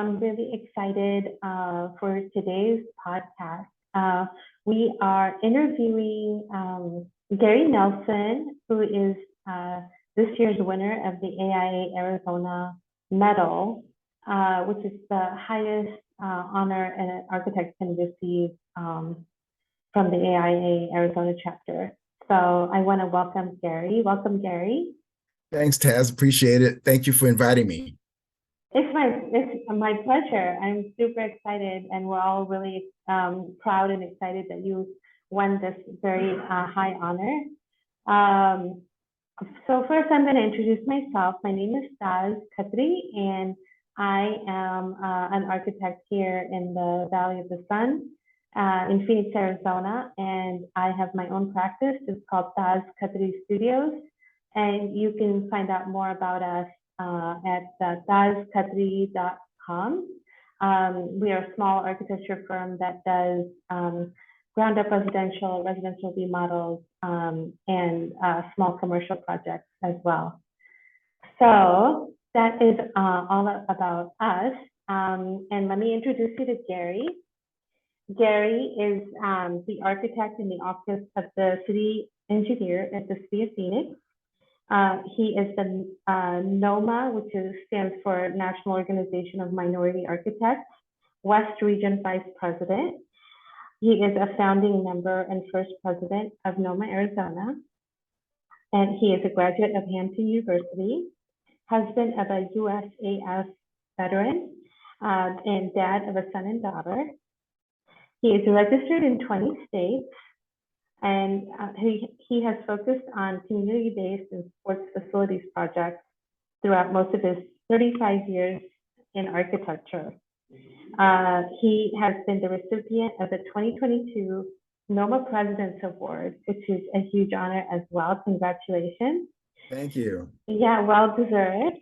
I'm really excited for today's podcast. We are interviewing Gary Nelson, who is this year's winner of the AIA Arizona Medal, which is the highest honor an architect can receive from the AIA Arizona chapter. So I want to welcome Gary. Welcome, Gary. Thanks, Taz. Appreciate it. Thank you for inviting me. It's my pleasure. I'm super excited, and we're all really proud and excited that you won this very high honor. So first, I'm going to introduce myself. My name is Taz Khatri, and I am an architect here in the Valley of the Sun in Phoenix, Arizona, and I have my own practice. It's called Taz Khatri Studios, and you can find out more about us at tazkhatri.com. We are a small architecture firm that does ground up residential remodels, and small commercial projects as well. So that is all about us. And let me introduce you to Gary. Gary is the architect in the office of the city engineer at the city of Phoenix. He is the NOMA, which stands for National Organization of Minority Architects, West Region Vice President. He is a founding member and first president of NOMA Arizona. And he is a graduate of Hampton University, husband of a USAF veteran, and dad of a son and daughter. He is registered in 20 states. And he has focused on community-based and sports facilities projects throughout most of his 35 years in architecture. He has been the recipient of the 2022 NOMA President's Award, which is a huge honor as well. Congratulations. Thank you. Yeah, well deserved.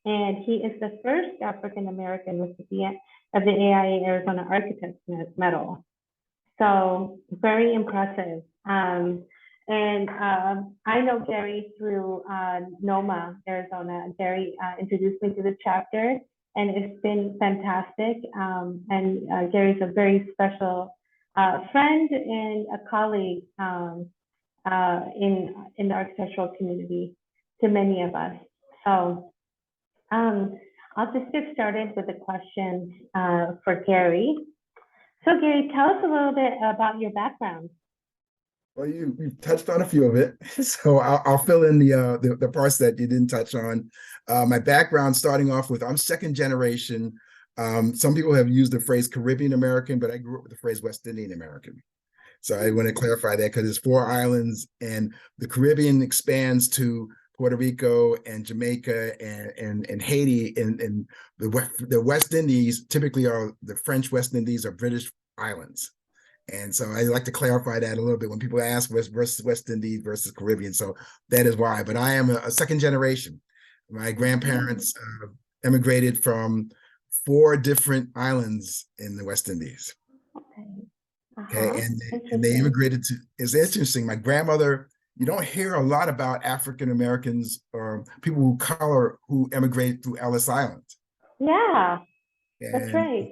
And he is the first African-American recipient of the AIA Arizona Architects Medal. So very impressive. I know Gary through NOMA Arizona. Gary introduced me to the chapter, and it's been fantastic. Gary's a very special friend and a colleague in the architectural community to many of us. So I'll just get started with the questions for Gary. So Gary, tell us a little bit about your background. Well, you've touched on a few of it, so I'll fill in the parts that you didn't touch on. My background, starting off with, I'm second generation. Some people have used the phrase Caribbean American, but I grew up with the phrase West Indian American. So I want to clarify that because there's 4 islands, and the Caribbean expands to Puerto Rico and Jamaica and Haiti, and the West Indies typically are the French West Indies or British islands. And so I like to clarify that a little bit when people ask versus West Indies versus Caribbean. So that is why. But I am a second generation. My grandparents immigrated from 4 different islands in the West Indies. Okay, and they immigrated to. It's interesting. My grandmother. You don't hear a lot about African Americans or people of color who immigrated through Ellis Island. Yeah, that's right.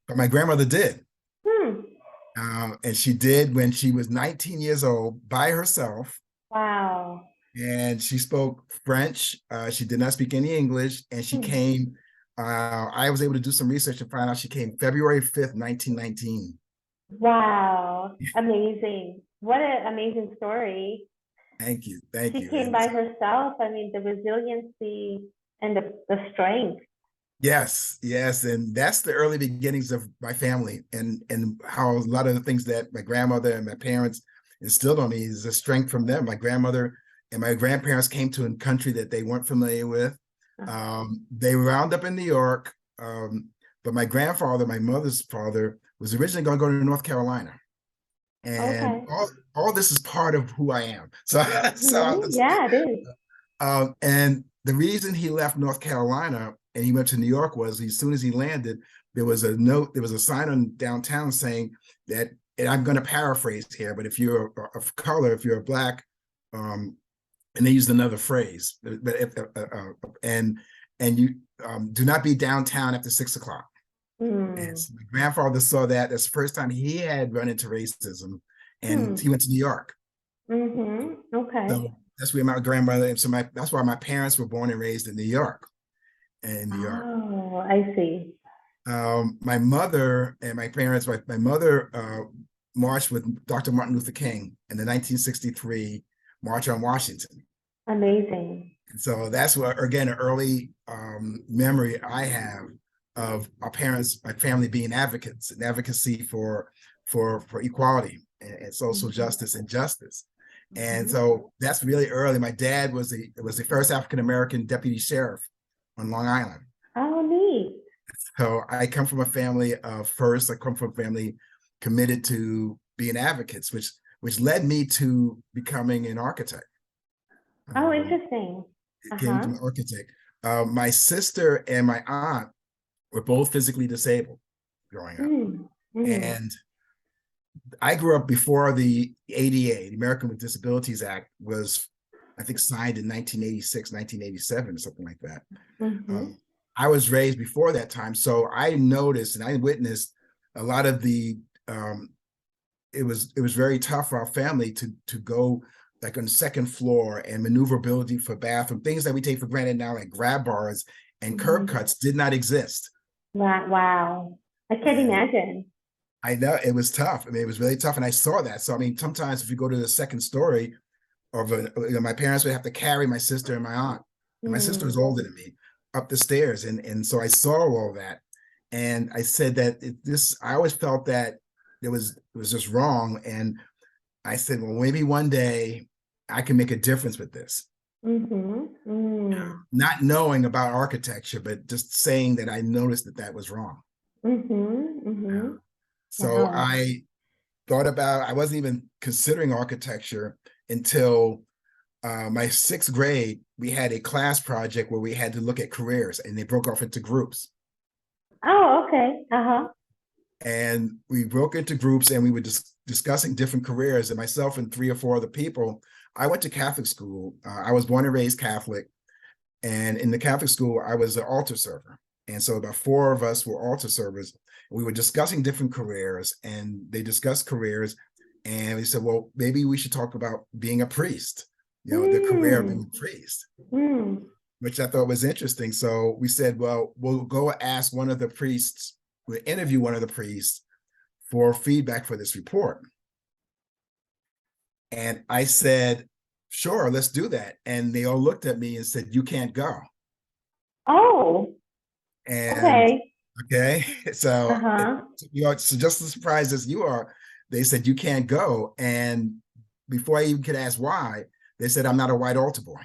But my grandmother did. And she did when she was 19 years old by herself. Wow. And she spoke French. She did not speak any English. And she came, I was able to do some research and find out she came February 5th, 1919. Wow. Amazing. What an amazing story. Thank you. Thank you. She came by herself. I mean, the resiliency and the strength. Yes, yes. And that's the early beginnings of my family, and how a lot of the things that my grandmother and my parents instilled on me is a strength from them. My grandmother and my grandparents came to a country that they weren't familiar with. They wound up in New York, but my grandfather, my mother's father, was originally going to go to North Carolina. And all this is part of who I am. So, yeah, it is. And the reason he left North Carolina and he went to New York was, as soon as he landed, there was a sign on downtown saying that, and I'm going to paraphrase here, but if you're of color, if you're a Black, and they used another phrase, but if, and you do not be downtown after 6 o'clock. And Mm. so my grandfather saw that. That's the first time he had run into racism, and Hmm. he went to New York. Mm-hmm. Okay. So that's where my grandmother, and so that's why my parents were born and raised in New York. In New York. Oh, I see. My mother and my parents, my mother marched with Dr. Martin Luther King in the 1963 March on Washington. Amazing. And so that's what, again, an early memory I have of our parents, my family being advocates and advocacy for equality and social Mm-hmm. justice and justice. And Mm-hmm. so that's really early. My dad was the first African American deputy sheriff on Long Island. Oh, neat. So I come from a family of first, I come from a family committed to being advocates, which led me to becoming an architect. Oh, Um, interesting. it came to Uh-huh. an architect. My sister and my aunt were both physically disabled growing up. Mm. Mm. And I grew up before the ADA, the American with Disabilities Act, was, I think, signed in 1986, 1987, or something like that. Mm-hmm. Um, I was raised before that time, so I noticed and I witnessed a lot of the. It was very tough for our family to go like on the second floor, and maneuverability for bathroom, things that we take for granted now, like grab bars and curb Mm-hmm. cuts, did not exist. Wow. Wow. I can't And imagine. I know it was tough. I mean, it was really tough, and I saw that. So I mean, sometimes if you go to the second story, my parents would have to carry my sister and my aunt, and my sister was Mm. older than me, up the stairs, and so I saw all that, and I said that I always felt that it was just wrong, and I said, well, maybe one day I can make a difference with this, Mm-hmm. Mm. not knowing about architecture, but just saying that I noticed that was wrong. Mm-hmm. Mm-hmm. So Wow. I thought about, I wasn't even considering architecture until my sixth grade. We had a class project where we had to look at careers, and they broke off into groups. Oh, okay. Uh-huh. And we broke into groups, and we were discussing different careers. And myself and three or four other people, I went to Catholic school. I was born and raised Catholic. And in the Catholic school, I was an altar server. And so about four of us were altar servers. We were discussing different careers, and they discussed careers. And we said, well, maybe we should talk about being a priest, the career of being Mm. a priest, Mm. which I thought was interesting. So we said, well, we'll go ask one of the priests, we'll interview one of the priests for feedback for this report. And I said, sure, let's do that. And they all looked at me and said, you can't go. Oh, And okay. okay, so Uh-huh. so just as surprised as you are, they said you can't go. And before I even could ask why, they said I'm not a white altar boy.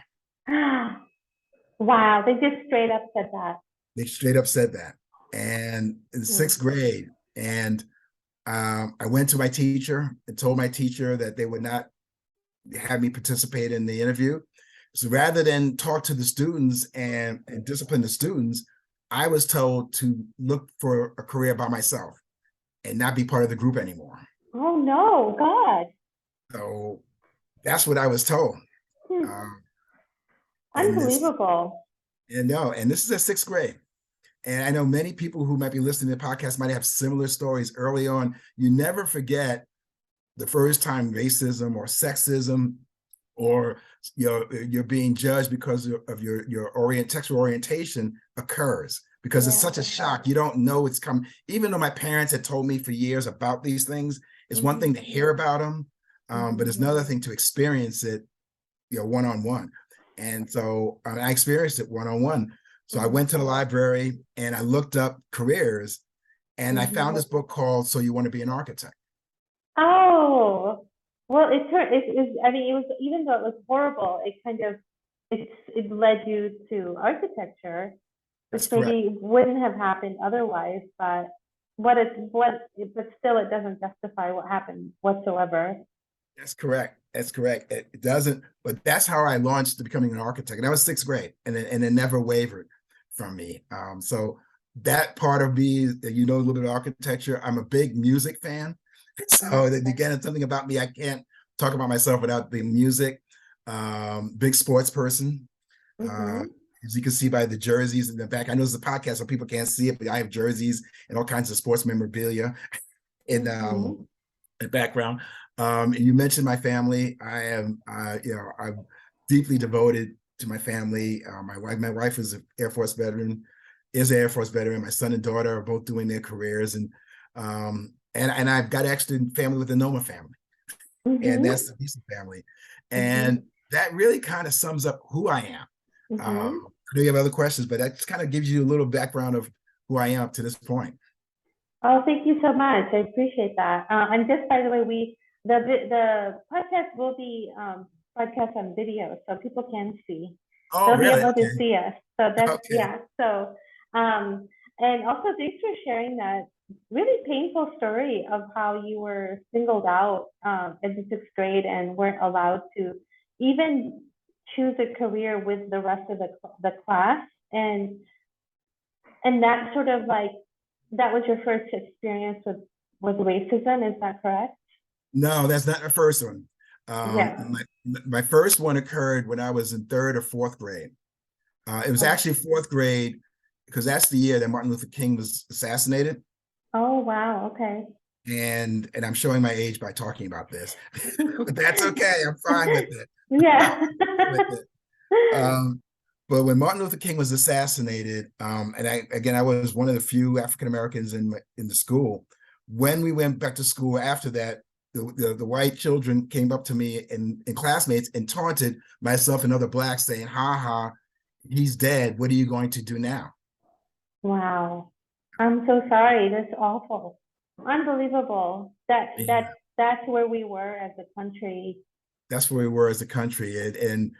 Wow, they just straight up said that. They straight up said that. And in Hmm. sixth grade, and I went to my teacher and told my teacher that they would not have me participate in the interview. So rather than talk to the students and discipline the students, I was told to look for a career by myself and not be part of the group anymore. Oh no, God. So that's what I was told. Hmm. Um, and this, Unbelievable. and no, and this is a sixth grade. And I know many people who might be listening to the podcast might have similar stories early on. You never forget the first time racism or sexism, or you're being judged because of your textual orientation occurs, because it's Yeah. such a shock. You don't know it's coming. Even though my parents had told me for years about these things, it's one thing to Mm-hmm. hear about them, but it's Mm-hmm. another thing to experience it, one on one. And so I experienced it one on one. So I went to the library and I looked up careers, and I found Mm-hmm. this book called "So You Want to Be an Architect." Oh, well, I mean, it was, even though it was horrible, it kind of, it led you to architecture, which That's correct. maybe wouldn't have happened otherwise, but but still, it doesn't justify what happened whatsoever. That's correct. That's correct. It doesn't, but that's how I launched to becoming an architect. And that was sixth grade, and it never wavered from me. So that part of me, a little bit of architecture. I'm a big music fan. So again, it's something about me. I can't talk about myself without the music. Big sports person. Uh, Mm-hmm. As you can see by the jerseys in the back, I know it's a podcast, so people can't see it, but I have jerseys and all kinds of sports memorabilia in Mhm. the background. And you mentioned my family. I am, I'm deeply devoted to my family. My wife is an Air Force veteran, is an Air Force veteran. My son and daughter are both doing their careers, and I've got extra family with the Noma family, and Mhm. that's the Visa family, and Mhm. that really kind of sums up who I am. Mhm. I know you have other questions, but that just kind of gives you a little background of who I am up to this point. Oh, thank you so much. I appreciate that. And just by the way, the podcast will be podcast on video, so people can see. Oh, They'll be really? able to Okay. see us. So that's Okay. yeah. So and also thanks for sharing that really painful story of how you were singled out in the sixth grade and weren't allowed to even choose a career with the rest of the class and that sort of like that was your first experience with racism, is that correct? No, that's not the first one. Yeah. My first one occurred when I was in third or fourth grade. It was Oh, actually fourth grade because that's the year that Martin Luther King was assassinated. oh wow, okay. And I'm showing my age by talking about this, but that's okay. I'm fine with it. Yeah. with it. Um, but when Martin Luther King was assassinated, and I was one of the few African Americans in the school. When we went back to school after that, the white children came up to me and classmates and taunted myself and other blacks, saying, "Ha ha, he's dead. What are you going to do now?" Wow. I'm so sorry. That's awful. Unbelievable. Yeah, That's where we were as a country. that's where we were as a country, and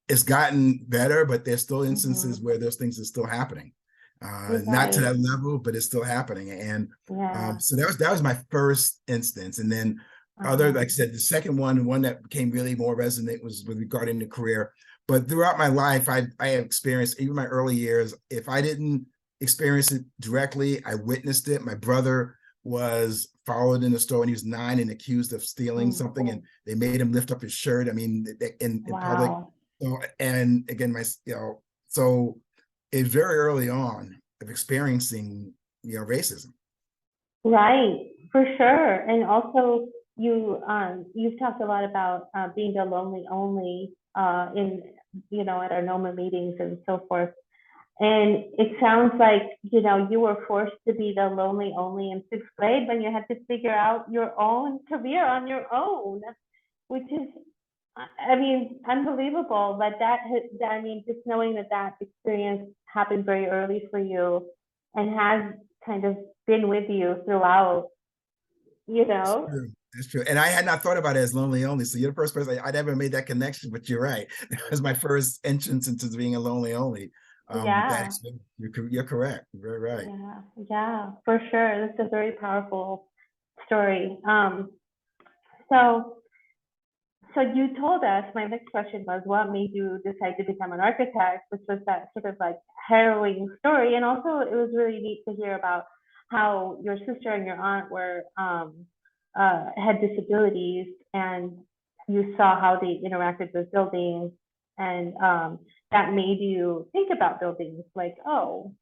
it's gotten better, but there's still instances Hmm. where those things are still happening. You're Not to right. that level, but it's still happening. And Yeah. so that was my first instance, and then other, Uh-huh. like I said, the second one that became really more resonant was with regarding the career. But throughout my life, I have experienced, even my early years, if I didn't experience it directly, I witnessed it. My brother was followed in the store when he was 9 and accused of stealing Mm. something, and they made him lift up his shirt. I mean, in public. Wow. So, and again, so it's very early on of experiencing, racism. Right, for sure. And also you've talked a lot about being the lonely only in at our NOMA meetings and so forth. And it sounds like, you were forced to be the lonely only in sixth grade when you had to figure out your own career on your own, which is, I mean, unbelievable. But I mean, just knowing that that experience happened very early for you and has kind of been with you throughout, you That's know? true. That's true. And I had not thought about it as lonely only. So you're the first person I never made that connection, but you're right. That was my first entrance into being a lonely only. With that Yeah, experience. You're correct. You're very right. yeah, yeah, for sure. That's a very powerful story. So So you told us, my next question was, what made you decide to become an architect, which was that sort of like harrowing story. And also it was really neat to hear about how your sister and your aunt were, had disabilities and you saw how they interacted with buildings and that made you think about buildings like, oh,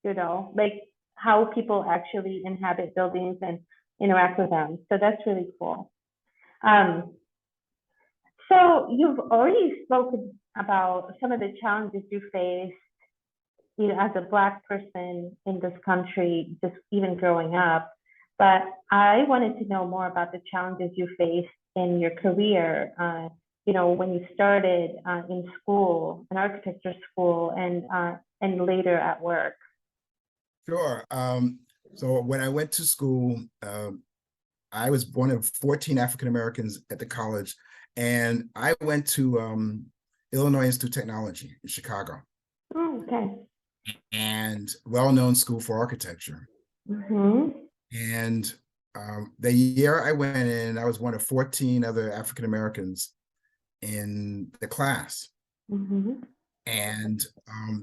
like how people actually inhabit buildings and interact with them. So that's really cool. Um, so you've already spoken about some of the challenges you face, as a Black person in this country, just even growing up. But I wanted to know more about the challenges you faced in your career. When you started in school, in architecture school, and later at work. Sure. So when I went to school, I was one of 14 African Americans at the college, and I went to Illinois Institute of Technology in Chicago, Oh, okay. and well-known school for architecture. Mm-hmm. And the year I went in, I was one of 14 other African Americans in the class. Mm-hmm. And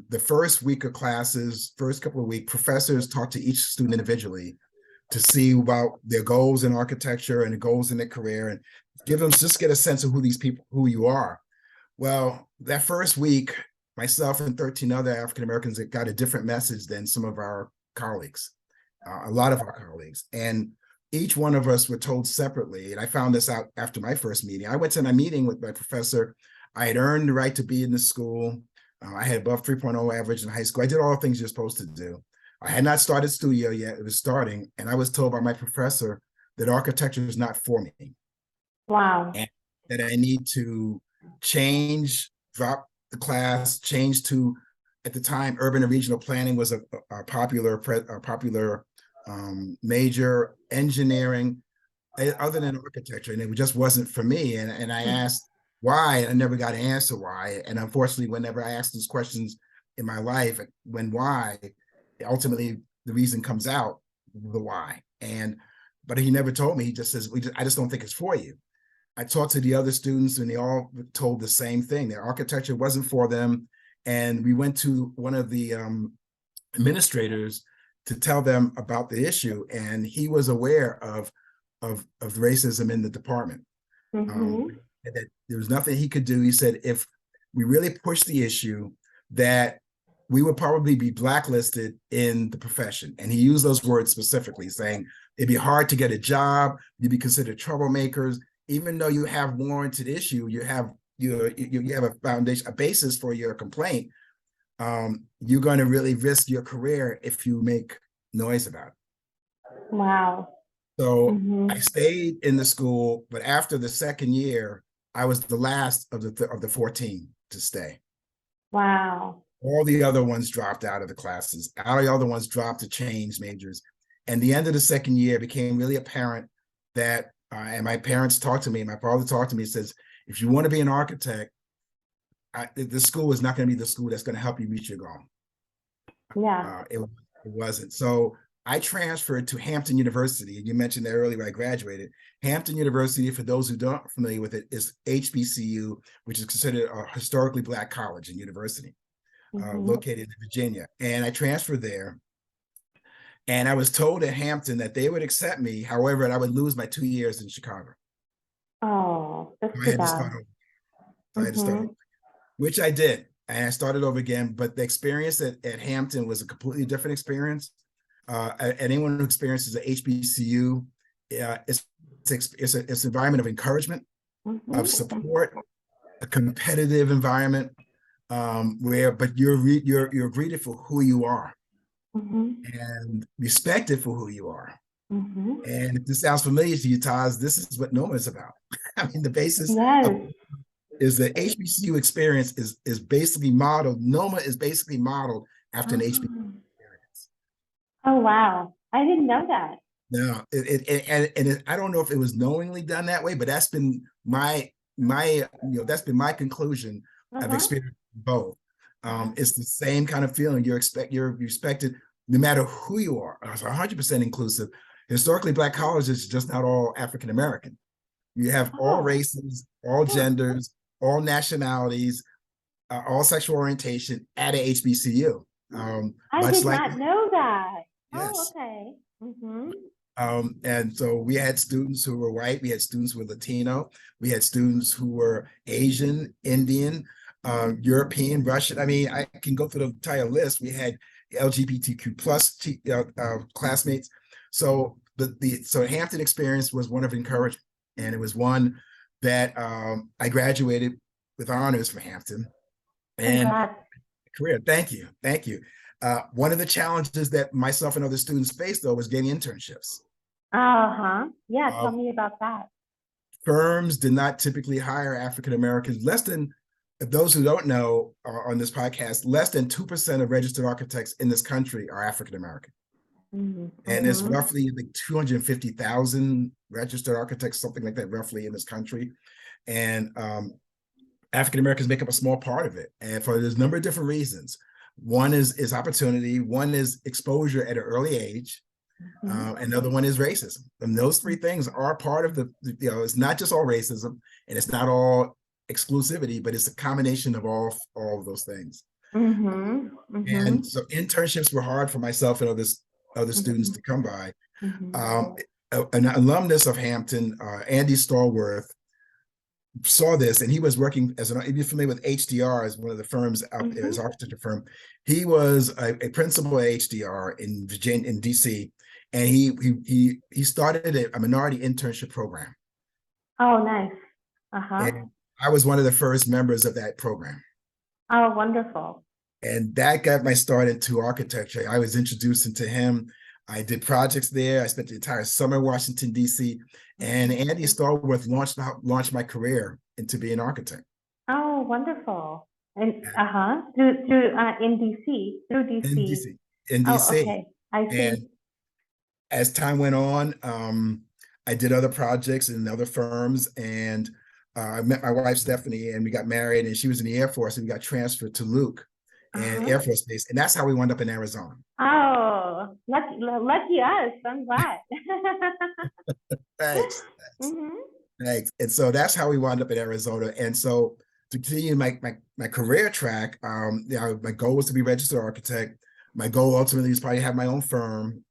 the first week of classes, first couple of weeks, professors talked to each student individually to see about their goals in architecture and the goals in their career, and give them, just get a sense of who these people, who you are. Well, that first week, myself and 13 other African Americans that got a different message than some of our colleagues, a lot of our colleagues. And each one of us were told separately. And I found this out after my first meeting. I went to my meeting with my professor. I had earned the right to be in the school. I had above 3.0 average in high school. I did all the things you're supposed to do. I had not started studio yet. It was starting. And I was told by my professor that architecture is not for me. Wow. And that I need to change, drop the class, change to, at the time, urban and regional planning was a popular major, engineering, other than architecture, and it just wasn't for me. And I asked why, and I never got an answer why. And unfortunately, whenever I ask those questions in my life, why, ultimately the reason comes out, the why. But he never told me. He just says, I just don't think it's for you. I talked to the other students and they all told the same thing. Their architecture wasn't for them. And we went to one of the administrators to tell them about the issue. And he was aware of racism in the department. That there was nothing he could do. He said, if we really push the issue, that we would probably be blacklisted in the profession. And he used those words specifically, saying it'd be hard to get a job, you'd be considered troublemakers. Even though you have warranted issue, you have a foundation, a basis for your complaint, you're going to really risk your career if you make noise about it. Wow. So I stayed in the school, but after the second year, I was the last of the 14 to stay. Wow. All the other ones dropped out of the classes. All the other ones dropped to change majors. And the end of the second year, it became really apparent that, and my parents talked to me, my father talked to me, says, if you want to be an architect, the school is not going to be the school that's going to help you reach your goal. Yeah. It wasn't. So I transferred to Hampton University. You mentioned that earlier, I graduated. Hampton University, for those who aren't familiar with it, is HBCU, which is considered a historically Black college and university, located in Virginia. And I transferred there. And I was told at Hampton that they would accept me. However, I would lose my 2 years in Chicago. Oh, that's I too had to bad. start over. I had to start over, which I did. And I started over again. But the experience at Hampton was a completely different experience. Anyone who experiences an HBCU, it's an environment of encouragement, of support, a competitive environment, but you're greeted for who you are and respected for who you are. And if this sounds familiar to you, Taz, this is what NOMA is about. I mean, the basis is the HBCU experience is basically modeled. NOMA is basically modeled after an HBCU experience. Oh, wow. I didn't know that. No, I don't know if it was knowingly done that way, but that's been that's been my conclusion. I've experienced both. It's the same kind of feeling. You're respected no matter who you are. It's 100% inclusive. Historically Black colleges, just not all African American. You have all races, all genders, all nationalities, all sexual orientation at a HBCU. I did not know that. Yes. Oh, okay. And so we had students who were white, we had students who were Latino, we had students who were Asian, Indian, European, Russian. I mean, I can go through the entire list. We had LGBTQ plus classmates. So so Hampton experience was one of encouragement, and it was one that I graduated with honors from Hampton. And career. Thank you. One of the challenges that myself and other students faced, though, was getting internships. Yeah, tell me about that. Firms did not typically hire African Americans. Those who don't know on this podcast, less than 2% of registered architects in this country are African American. And there's roughly like 250,000 registered architects, something like that, roughly in this country. And African Americans make up a small part of it, and there's a number of different reasons. One is opportunity, one is exposure at an early age, another one is racism. And those three things are part of it's not just all racism, and it's not all exclusivity, but it's a combination of all of those things. And so internships were hard for myself and other students to come by. An alumnus of Hampton, Andy Stallworth, saw this, and he was working as if you're familiar with HDR, as one of the firms out there, Mm-hmm. his architecture firm. He was a principal at HDR in Virginia, in DC, and he started a minority internship program. Oh, nice. Uh-huh. And I was one of the first members of that program. Oh, wonderful. And that got my start into architecture. I was introduced into him. I did projects there. I spent the entire summer in Washington, D.C. And Andy Stallworth launched my career into being an architect. Oh, wonderful. And through in DC, through In DC. DC. In Oh, DC. okay. I see. And as time went on, I did other projects in other firms, and I met my wife Stephanie, and we got married. And she was in the Air Force, and we got transferred to Luke and Air Force Base, and that's how we wound up in Arizona. Oh, lucky us. I'm glad. Thanks. Mm-hmm. Thanks. And so that's how we wound up in Arizona. And so to continue my career track, my goal was to be a registered architect. My goal ultimately is probably to have my own firm,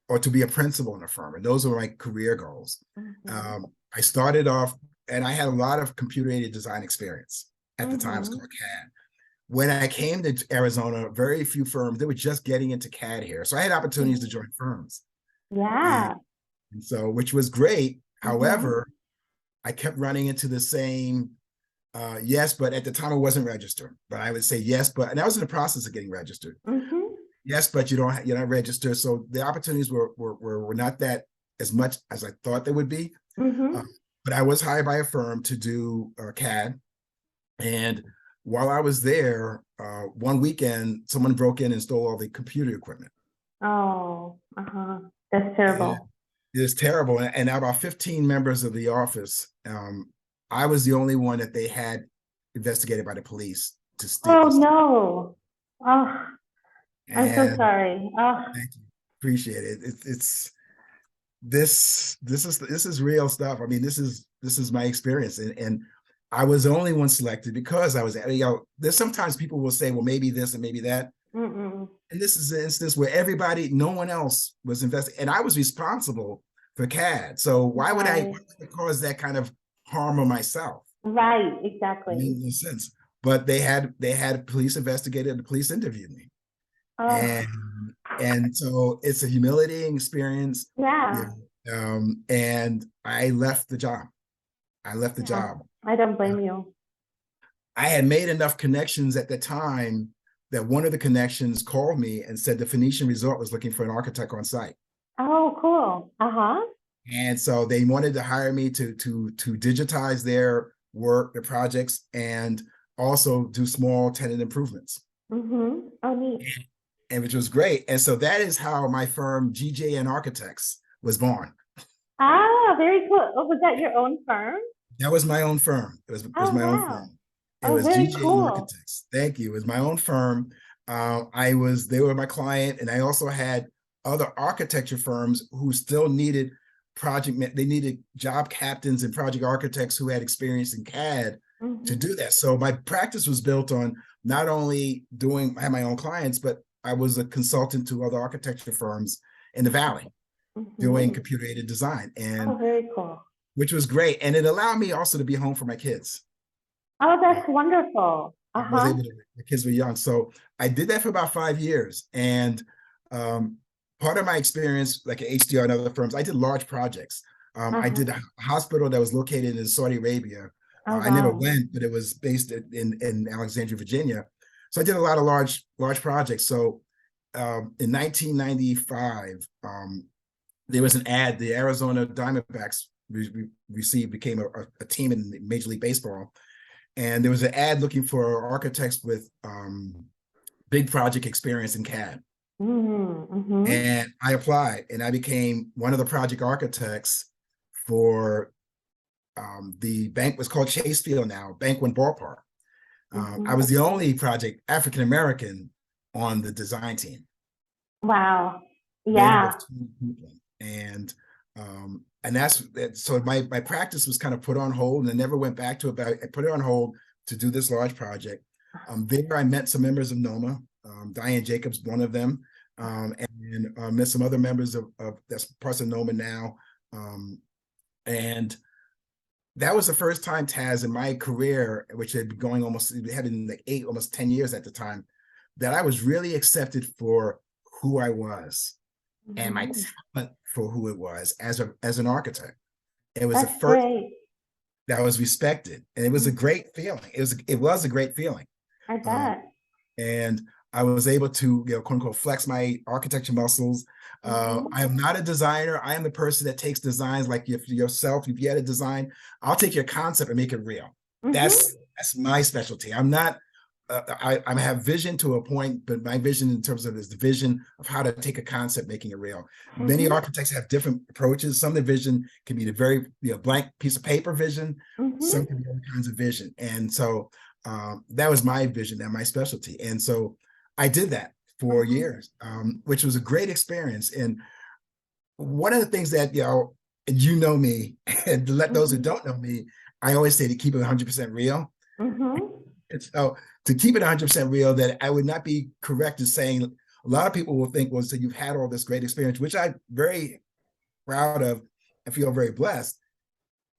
or to be a principal in a firm. And those were my career goals. Mm-hmm. I started off, and I had a lot of computer-aided design experience at the time. It was called CAD. When I came to Arizona, very few firms, they were just getting into CAD here. So I had opportunities to join firms. Yeah. And so, which was great. However, I kept running into the same yes, but at the time I wasn't registered. But I would say yes, but, and I was in the process of getting registered. Yes, but you're not registered. So the opportunities were not that as much as I thought they would be. But I was hired by a firm to do CAD. And while I was there, one weekend, someone broke in and stole all the computer equipment. Oh, that's terrible. It is terrible. And out of 15 members of the office, I was the only one that they had investigated by the police to steal. Oh, no. Oh, I'm so And sorry. Oh, thank you. Appreciate it. It's this is real stuff. I mean, this is my experience. And I was the only one selected because I was, there's sometimes people will say, well, maybe this and maybe that. And this is an instance where no one else was invested, and I was responsible for CAD. So why would I cause that kind of harm on myself? Right, exactly. It made no sense. But they had police investigated, and the police interviewed me. Oh. And so it's a humiliating experience. Yeah. And I left the job. I don't blame you. I had made enough connections at the time that one of the connections called me and said the Phoenician Resort was looking for an architect on site. Oh, cool. And so they wanted to hire me to digitize their work, their projects, and also do small tenant improvements. Oh, neat. And which was great. And so that is how my firm, GJN Architects, was born. Ah, very cool. Oh, was that your own firm? That was my own firm. It was my own firm. It was very GJN cool. Architects. Thank you. It was my own firm. They were my client, and I also had other architecture firms who still needed they needed job captains and project architects who had experience in CAD to do that. So my practice was built on not only I had my own clients, but I was a consultant to other architecture firms in the Valley doing computer-aided design. And very cool. Which was great. And it allowed me also to be home for my kids. Oh, that's wonderful. I was able to, the kids were young. So I did that for about 5 years. And part of my experience, like at HDR and other firms, I did large projects. I did a hospital that was located in Saudi Arabia. I never went, but it was based in Alexandria, Virginia. So I did a lot of large projects. So in 1995, there was an ad, the Arizona Diamondbacks became a team in Major League Baseball. And there was an ad looking for architects with big project experience in CAD. And I applied, and I became one of the project architects for the bank was called Chase Field now, Bank One Ballpark. I was the only project African-American on the design team. Wow. Yeah. And that's so my practice was kind of put on hold, and I never went back to it, but I put it on hold to do this large project. There I met some members of NOMA, Diane Jacobs, one of them, and met some other members of that's parts of NOMA now. And that was the first time, Taz, in my career, which had been going almost, it had been like 10 years at the time, that I was really accepted for who I was and my Mhm. talent for who it was as an architect. It was the That's first great. that was respected, and it was a Mhm. great feeling. It was a great feeling. I Um, bet. and I was able to, quote unquote, flex my architecture muscles. Mhm. I am not a designer. I am the person that takes designs like yourself. If you had a design, I'll take your concept and make it real. Mhm. That's my specialty. I'm not. I have vision to a point, but my vision in terms of is the vision of how to take a concept, making it real. Many Mhm. architects have different approaches. Some of the vision can be the very blank piece of paper vision. Some Mhm. can be other kinds of vision, and so that was my vision and my specialty. And so I did that for Mhm. years, which was a great experience. And one of the things that, and you know me, and to let those who Mhm. don't know me, I always say to keep it 100% real. Mhm. And so to keep it 100% real, that I would not be correct in saying, a lot of people will think, well, so you've had all this great experience, which I'm very proud of and feel very blessed.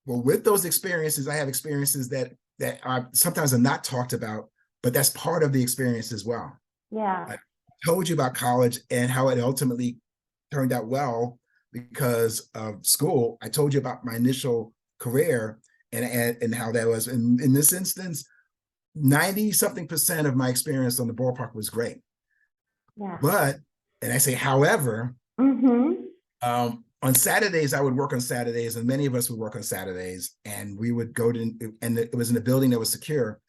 Well, with those experiences, I have experiences that are sometimes are not talked about, but that's part of the experience as well. Yeah. I told you about college and how it ultimately turned out well because of school. I told you about my initial career and how that was. In this instance, 90 something percent of my experience on the ballpark was great. Yeah. But, and I say, however, Mhm. on Saturdays, I would work on Saturdays, and many of us would work on Saturdays, and we would go to, and it was in a building that was secure.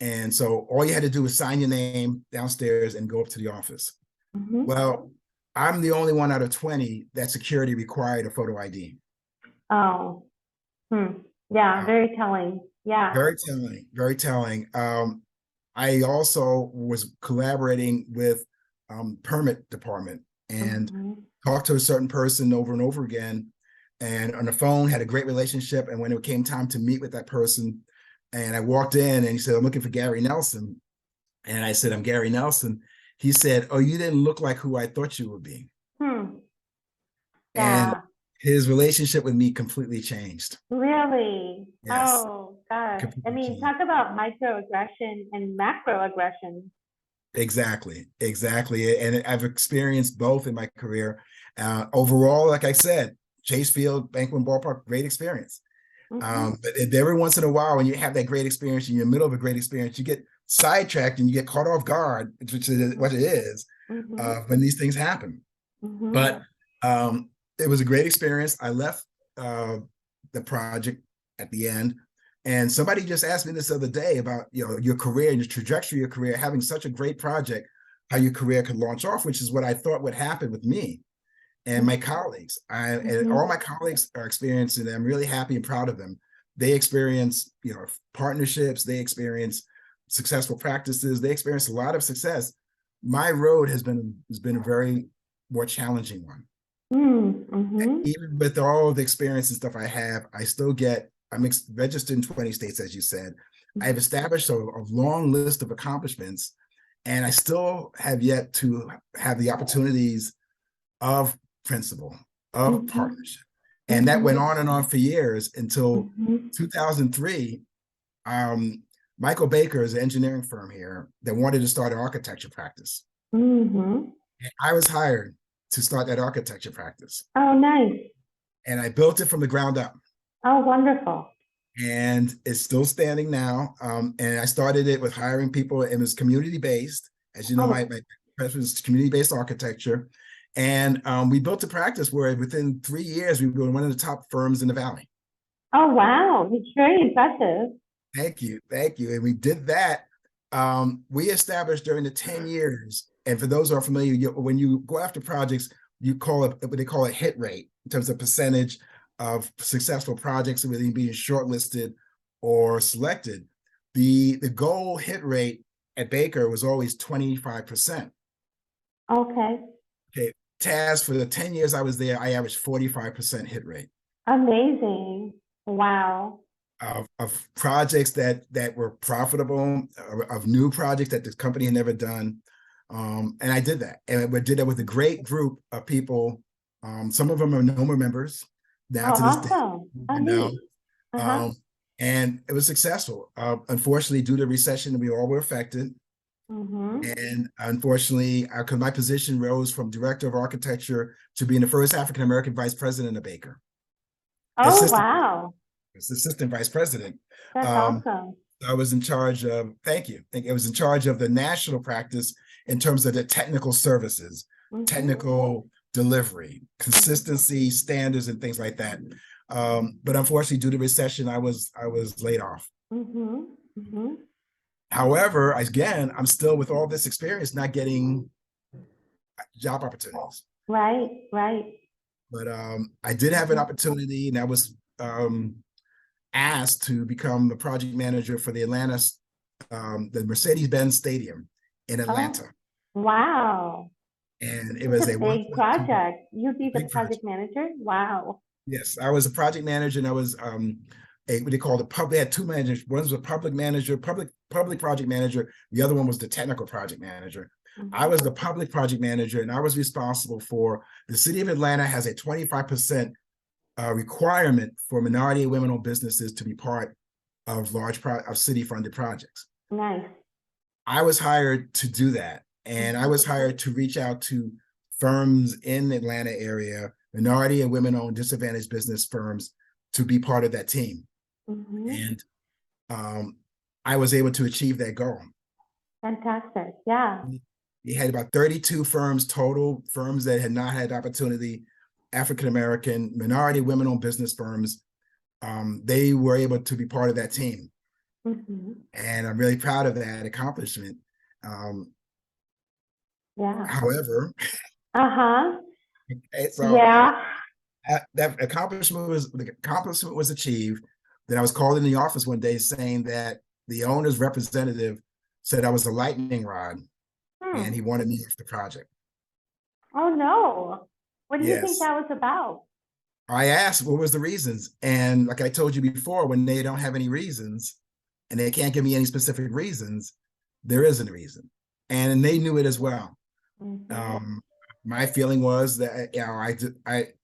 And so all you had to do was sign your name downstairs and go up to the office. Mhm. Well, I'm the only one out of 20 that security required a photo ID. Oh. Hmm. Yeah. Uh, Very telling. Yeah. Very telling, very telling. I also was collaborating with permit department and Mhm. talked to a certain person over and over again, and on the phone had a great relationship. And when it came time to meet with that person, and I walked in and he said, "I'm looking for Gary Nelson," and I said, "I'm Gary Nelson." He said, "Oh, you didn't look like who I thought you would be," Hmm. and Yeah. his relationship with me completely changed. Really? Yes, Oh gosh. I completely mean, changed. talk about microaggression and macroaggression. Exactly, exactly. And I've experienced both in my career. Overall, like I said, Chase Field, Banquet Ballpark, great experience. Mhm. But every once in a while, when you have that great experience, in the middle of a great experience, you get sidetracked and you get caught off guard, which is what it is, Mhm. when these things happen. Mhm. But it was a great experience. I left uh, the project at the end, and somebody just asked me this other day about your career and your trajectory of your career, having such a great project, how your career could launch off, which is what I thought would happen with me and my colleagues. And all Mhm. my colleagues are experiencing it. I'm really happy and proud of them. They experience partnerships. They experience successful practices. They experience a lot of success. My road has been a very more challenging one. Mhm. Even with all the experience and stuff I have, I'm registered in 20 states, as you said. I've Mhm. established a long list of accomplishments, and I still have yet to have the opportunities of principal, of Mhm. partnership. And that went Mhm. on and on for years until Mhm. 2003. Um, Michael Baker is an engineering firm here that wanted to start an architecture practice. Mhm. And I was hired to start that architecture practice. Oh, nice. And I built it from the ground up. Oh, wonderful. And it's still standing now. And I started it with hiring people. It was community based. As you know, my Oh, preference is community based architecture. And we built a practice where within 3 years, we were one of the top firms in the Valley. oh, wow. It's very impressive. Thank you. Thank you. And we did that. We established during the 10 years, and for those who are familiar, when you go after projects, you call it what they call a hit rate in terms of percentage of successful projects whether being shortlisted or selected. The goal hit rate at Baker was always 25%. Okay. Okay. Taz, for the 10 years I was there, I averaged 45% hit rate. Amazing. Wow. Of projects that were profitable, of new projects that the company had never done. And I did that. And we did that with a great group of people. Some of them are no more members now Oh, to this day. awesome. Oh, And now, neat. Uh-huh. and it was successful. Unfortunately, due to the recession, we all were affected. Mm-hmm. And unfortunately, because my position rose from director of architecture to being the first African American vice president of Baker, Oh, assistant, wow. assistant vice president. That's Um, awesome. I was in charge of, thank you. I was in charge of the national practice in terms of the technical services, Mm-hmm. technical delivery, consistency, standards, and things like that. But unfortunately, due to recession, I was laid off. Mm-hmm. Mm-hmm. However, again, I'm still with all this experience, not getting job opportunities. Right, right. But I did have an opportunity, and I was asked to become the project manager for the Mercedes-Benz Stadium in Oh, Atlanta. wow. And it It's was a a big 1.2 project. You'd be the big project. project manager? Wow. Yes, I was a project manager, and I was what they call the public. They had two managers. One was a public manager, public project manager. The other one was the technical project manager. I Mm-hmm. was the public project manager, and I was responsible for the city of Atlanta has a 25% requirement for minority and women-owned businesses to be part of of city-funded projects. Nice. I was hired to do that, and I Mm-hmm. was hired to reach out to firms in the Atlanta area, minority and women-owned disadvantaged business firms, to be part of that team. Mm-hmm. And I was able to achieve that goal. Fantastic. Yeah. We had about 32 firms total, firms that had not had opportunity, African American, minority, women-owned business firms. They were able to be part of that team. Mm-hmm. And I'm really proud of that accomplishment. Yeah. However, Uh-huh. so Yeah. that accomplishment was achieved. Then I was called in the office one day saying that the owner's representative said I was a lightning rod, and he Hmm. wanted me off the project. Oh, no. What do you think Yes. that was about? I asked what was the reasons. And like I told you before, when they don't have any reasons and they can't give me any specific reasons, there isn't a reason. And they knew it as well. Mm-hmm. Um, my feeling was that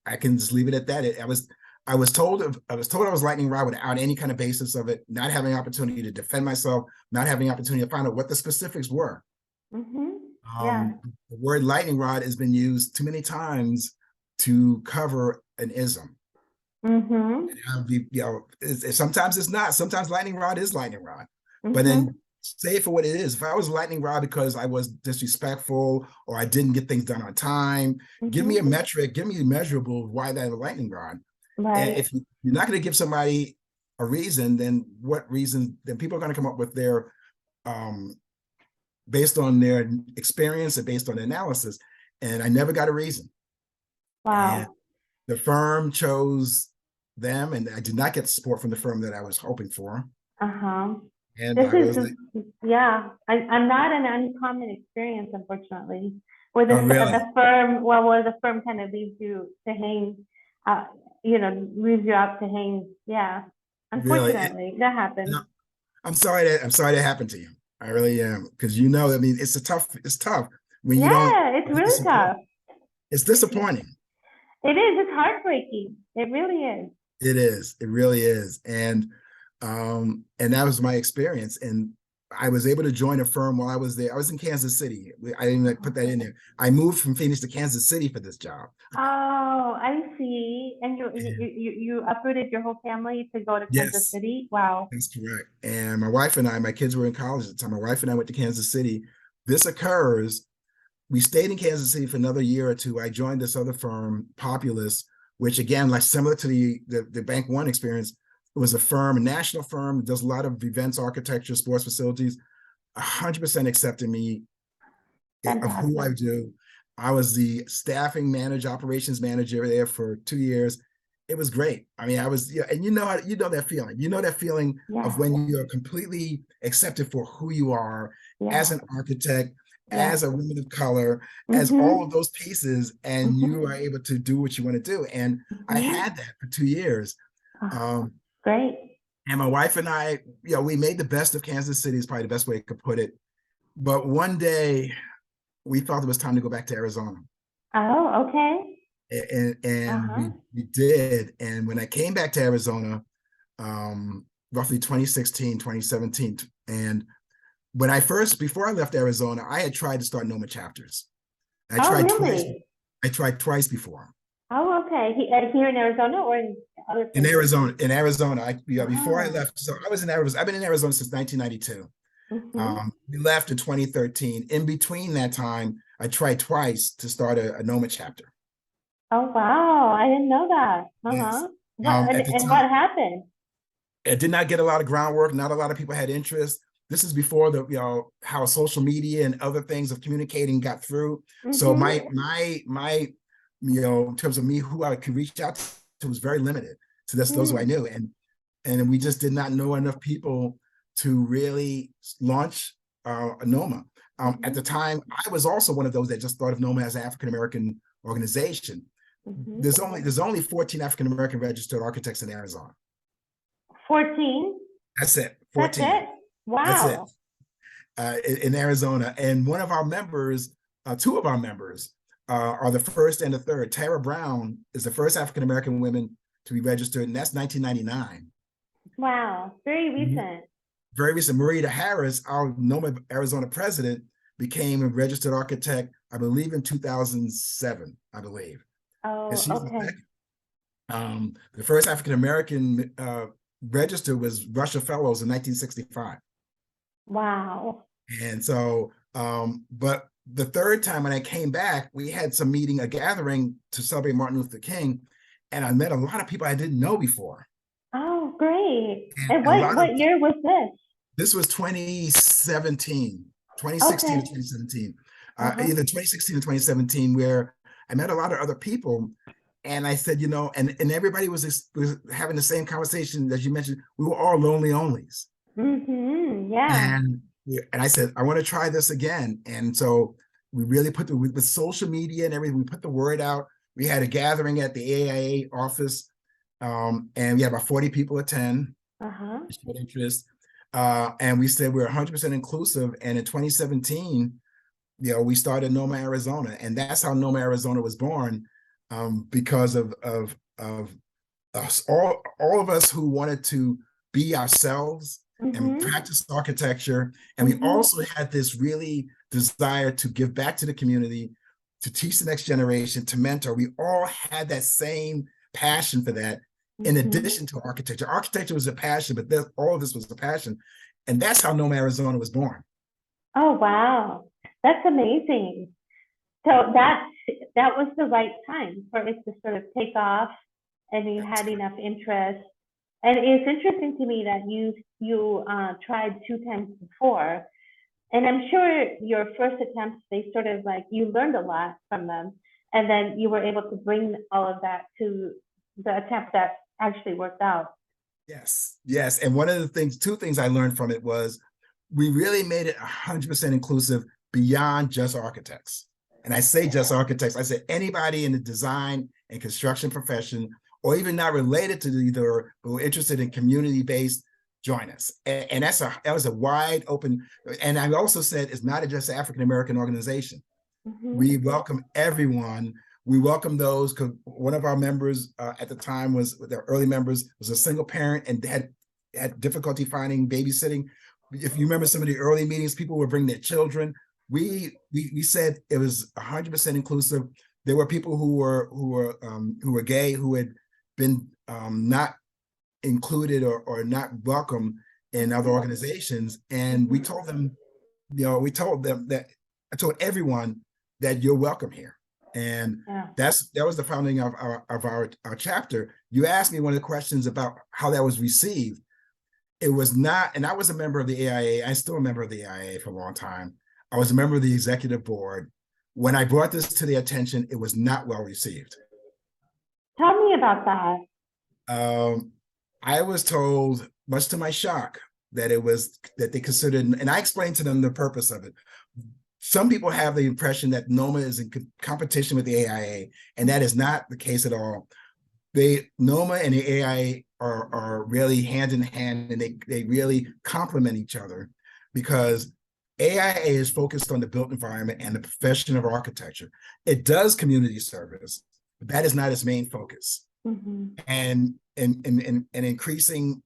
I can just leave it at that. I was told I was lightning rod without any kind of basis of it, not having opportunity to defend myself, not having opportunity to find out what the specifics were. Mm-hmm. Yeah. The word lightning rod has been used too many times to cover an ism. Mm-hmm. Sometimes it's not. Sometimes lightning rod is lightning rod, but Mm-hmm. then say it for what it is. If I was lightning rod because I was disrespectful or I didn't get things done on time, give me a Mm-hmm. metric, give me a measurable why that a lightning rod. And Right. if you're not going to give somebody a reason, then what reason? Then people are going to come up with their um, based on their experience and based on the analysis. And I never got a reason. And Wow. the firm chose them, and I did not get the support from the firm that I was hoping for. Uh-huh. And This I was like, is, yeah, I'm not an uncommon experience, unfortunately, where oh, really? the firm, well, where the firm kind of leaves you to hang, uh, leaves you out to hang. Yeah, Really? unfortunately, that happens. I'm sorry that happened to you. I really am. Because I mean, it's tough when you don't Yeah, it's get the really support. tough. It's disappointing. It is. It's heartbreaking. It really is. It is. It really is. And that was my experience. And I was able to join a firm while I was there. I was in Kansas City. I didn't even put that in there. I moved from Phoenix to Kansas City for this job. Oh, I see. And And you uprooted your whole family to go to Kansas yes, City. Wow. that's correct. And my kids were in college at the time. My wife and I went to Kansas City. This occurs. We stayed in Kansas City for another year or two. I joined this other firm, Populous, which again, like similar to the Bank One experience, it was a national firm that does a lot of events, architecture, sports facilities. 100% accepted me of who I Fantastic. do. I was the staffing manager, operations manager there for 2 years. It was great. I mean, and you know that feeling. You know that feeling of Yeah. when you're completely accepted for who you are as Yeah. an architect, Yeah. as a woman of color, as all of Mm-hmm. those pieces, and you are Mm-hmm. able to do what you want to do. And I Mm-hmm. had that for 2 years. Oh, Um, great. and my wife and I, we made the best of Kansas City is probably the best way I could put it. But one day we felt it was time to go back to Arizona. Oh, okay. And Uh-huh. we did. And when I came back to Arizona, um, roughly 2016, 2017. And before I left Arizona, I had tried to start NOMA chapters. I Oh, tried twice. really? I tried twice before. Oh, okay. Here in Arizona or in other In places? Arizona, before I Wow. left, so I was in Arizona. I've been in Arizona since 1992. Mm-hmm. We left in 2013. In between that time, I tried twice to start a NOMA chapter. Oh, wow. I didn't know that. Yes. Uh-huh. What At the and time, what happened? it did not get a lot of groundwork. Not a lot of people had interest. This is before how social media and other things of communicating got through. So Mm-hmm. my in terms of me, who I could reach out to was very limited to those who I Hmm. knew. And we just did not know enough people to really launch NOMA. At the Mm-hmm. time, I was also one of those that just thought of NOMA as an African American organization. Mm-hmm. There's only 14 African American registered architects in Arizona. 14? That's it. That's 14. it? That's it. Wow. In Arizona, and one of our members, two of our members, are the first and the third. Tara Brown is the first African American woman to be registered, and that's 1999. Wow. Very recent. Very recent. Marita Harris, our NOMA Arizona president, became a registered architect, I believe, in 2007. I believe, and Oh, she's the okay. second. The first African American registered was Russia Fellows in 1965. Wow. And so, but the third time when I came back, we had a gathering to celebrate Martin Luther King, and I met a lot of people I didn't know before. Oh, great. And And a lot of what year was this? this was 2017, 2016 to Okay. 2017, Uh-huh. either 2016 or 2017, where I met a lot of other people. And I said, and everybody was having the same conversation as you mentioned. We were all lonely onlys. Mm-hmm. Yeah. And I said, I want to try this again. And so we really with social media and everything, we put the word out. We had a gathering at the AIA office, and we had about 40 people attend, Uh-huh. showed interest. And we said we're 100% inclusive. And in 2017, we started NOMA Arizona, and that's how NOMA Arizona was born, because of us, all of us who wanted to be ourselves and Mm-hmm. practice architecture. And we Mm-hmm. also had this really desire to give back to the community, to teach the next generation, to mentor. We all had that same passion for that, in Mm-hmm. addition to architecture. Architecture was a passion, but all of this was a passion. And that's how NOMA Arizona was born. Oh, wow. That's amazing. So that was the right time for it to sort of take off, and you had enough interest. And it's interesting to me that you tried two times before, and I'm sure your first attempts, they sort of like you learned a lot from them, and then you were able to bring all of that to the attempt that actually worked out. Yes, yes. And one of two things I learned from it was we really made it 100% inclusive beyond just architects. And I say just architects, I said anybody in the design and construction profession, or even not related to either, but interested in community-based, join us. And that was a wide open. And I also said it's not just an African-American organization. Mm-hmm. We welcome everyone. We welcome those, because one of our members at the time the early members was a single parent and had difficulty finding babysitting. If you remember some of the early meetings, people would bring their children. We said it was 100% inclusive. There were people who were gay, who had been not included or not welcome in other organizations, and we told them, that I told everyone that you're welcome here. And Yeah. that was the founding of our chapter. You asked me one of the questions about how that was received. It was not, and I was a member of the AIA. I'm still a member of the AIA for a long time. I was a member of the executive board. When I brought this to their attention, it was not well received. Tell me about that. I was told, much to my shock, that they considered, and I explained to them the purpose of it. Some people have the impression that NOMA is in competition with the AIA, and that is not the case at all. NOMA and the AIA are really hand in hand, and they really complement each other, because AIA is focused on the built environment and the profession of architecture. It does community service, but that is not its main focus. Mm-hmm. And increasing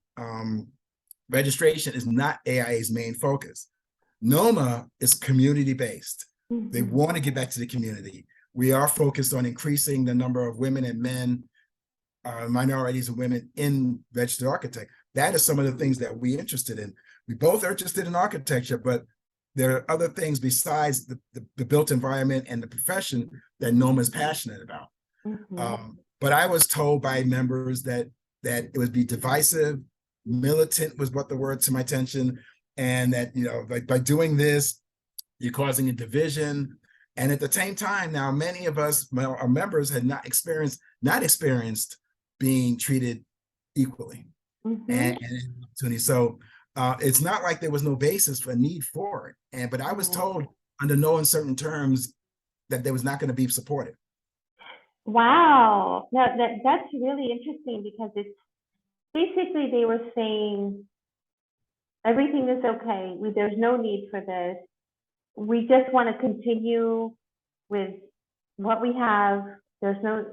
registration is not AIA's main focus. NOMA is community-based. They want to get back to the community. We are focused on increasing the number of women and men, minorities and women in registered architect. That is some of the things that we're interested in. We both are interested in architecture, but there are other things besides the built environment and the profession that NOMA is passionate about. But I was told by members that it would be divisive, militant was what the word to my attention, and that, you know, like by doing this, you're causing a division. And at the same time, now many of us, our members, had not experienced being treated equally and opportunity. So it's not like there was no basis for a need for it. But I was told under no uncertain terms that there was not going to be supported. Wow, that's really interesting, because it's basically they were saying everything is okay. There's no need for this. We just want to continue with what we have. There's no,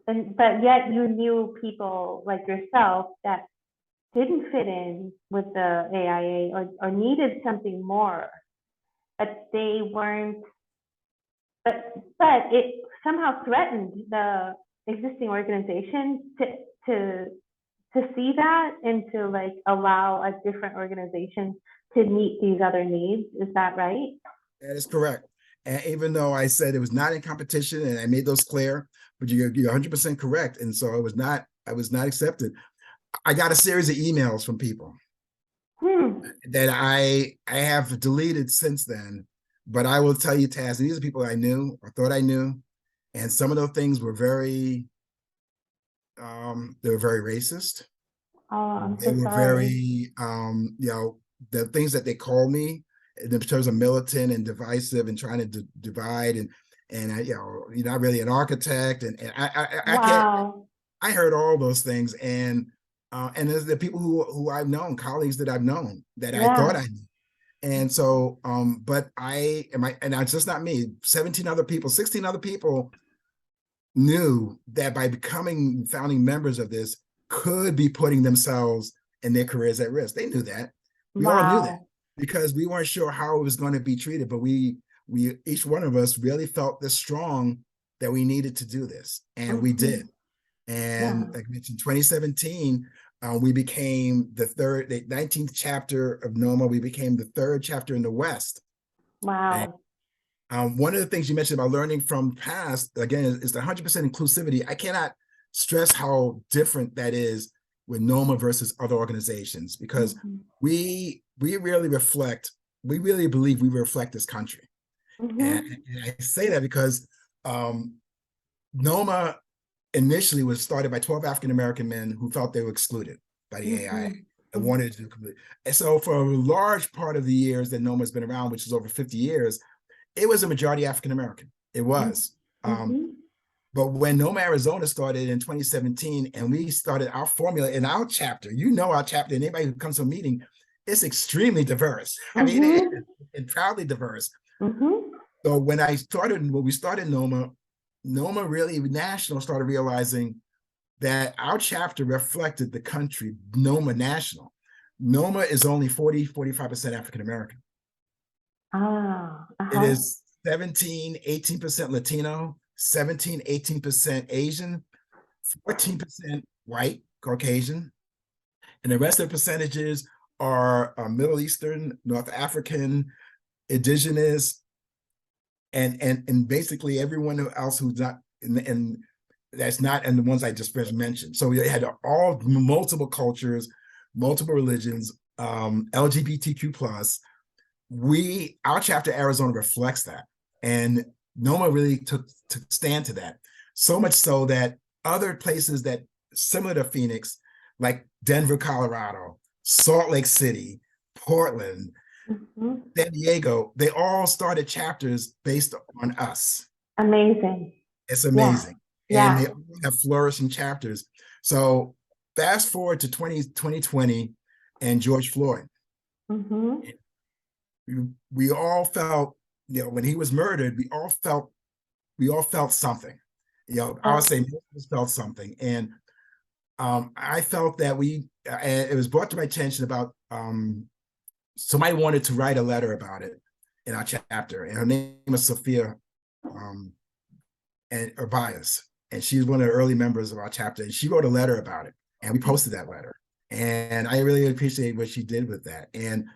but yet you knew people like yourself that didn't fit in with the AIA or needed something more, but they weren't. But it somehow threatened the existing organization to see that and to like allow a different organization to meet these other needs. Is that right? That is correct. And even though I said it was not in competition and I made those clear, but you're 100% correct. And so I was not accepted. I got a series of emails from people that I have deleted since then. But I will tell you, Taz, these are people I knew or thought I knew. And some of those things were very, they were very racist. Oh, I'm they so were sorry. very, you know, the things that they called me in terms of militant and divisive and trying to divide and you know, you're not really an architect. And I heard all those things. And there's the people who I've known, colleagues that I've known that I thought I knew. And so, but and it's just not me, 16 other people knew that by becoming founding members of this could be putting themselves and their careers at risk. They knew that. We all knew that because we weren't sure how it was going to be treated, but we each one of us really felt this strong that we needed to do this. And we did. And like I mentioned, 2017, we became the 19th chapter of NOMA. We became the 3rd chapter in the West. Wow. And, one of the things you mentioned about learning from past, again, is the 100% inclusivity. I cannot stress how different that is with NOMA versus other organizations, because we really believe we reflect this country. And I say that because NOMA initially was started by 12 African-American men who felt they were excluded by the AIA and wanted to do complete. And so for a large part of the years that NOMA has been around, which is over 50 years, it was a majority African-American. It was. But when NOMA Arizona started in 2017, and we started our formula in our chapter, you know our chapter, and anybody who comes to a meeting, it's extremely diverse. I mean, it's proudly diverse. So when we started NOMA really national started realizing that our chapter reflected the country, NOMA national. NOMA is only 45% African-American. It is 18% Latino, 18% Asian, 14% white, Caucasian, and the rest of the percentages are Middle Eastern, North African, indigenous, and basically everyone else who's not and that's not, and the ones I just mentioned. So we had all multiple cultures, multiple religions, LGBTQ plus. Our chapter Arizona reflects that, and NOMA really took stand to that. So much so that other places that similar to Phoenix, like Denver, Colorado, Salt Lake City, Portland, San Diego, they all started chapters based on us. Amazing. It's amazing. And they all have flourishing chapters. So fast forward to 2020 and George Floyd. We all felt, you know, when he was murdered, we all felt something. You know, I would say most of us felt something. And I felt that it was brought to my attention about somebody wanted to write a letter about it in our chapter, and her name is Sophia and Urbias, and she's one of the early members of our chapter, and she wrote a letter about it, and we posted that letter. And I really appreciate what she did with that. And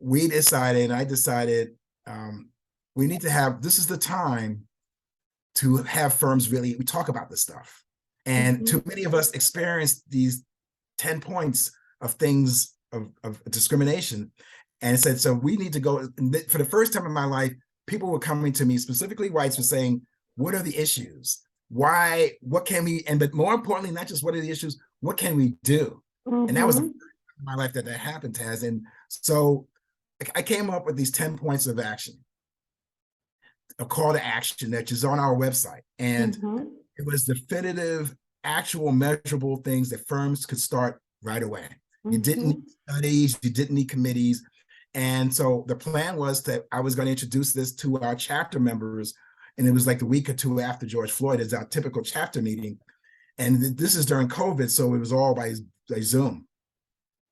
we decided, and I decided, we need to have, this is the time to have firms really, we talk about this stuff. And too many of us experienced these 10 points of things of discrimination. And said, so we need to go, for the first time in my life, people were coming to me, specifically whites, were saying, what are the issues? Why, what can we, and but more importantly, not just what are the issues, what can we do? And that was the first time in my life that happened, Taz. And so I came up with these 10 points of action, a call to action that is on our website. And it was definitive, actual measurable things that firms could start right away. You didn't need studies, you didn't need committees. And so the plan was that I was going to introduce this to our chapter members. And it was like the week or two after George Floyd is our typical chapter meeting. And this is during COVID, so it was all by Zoom.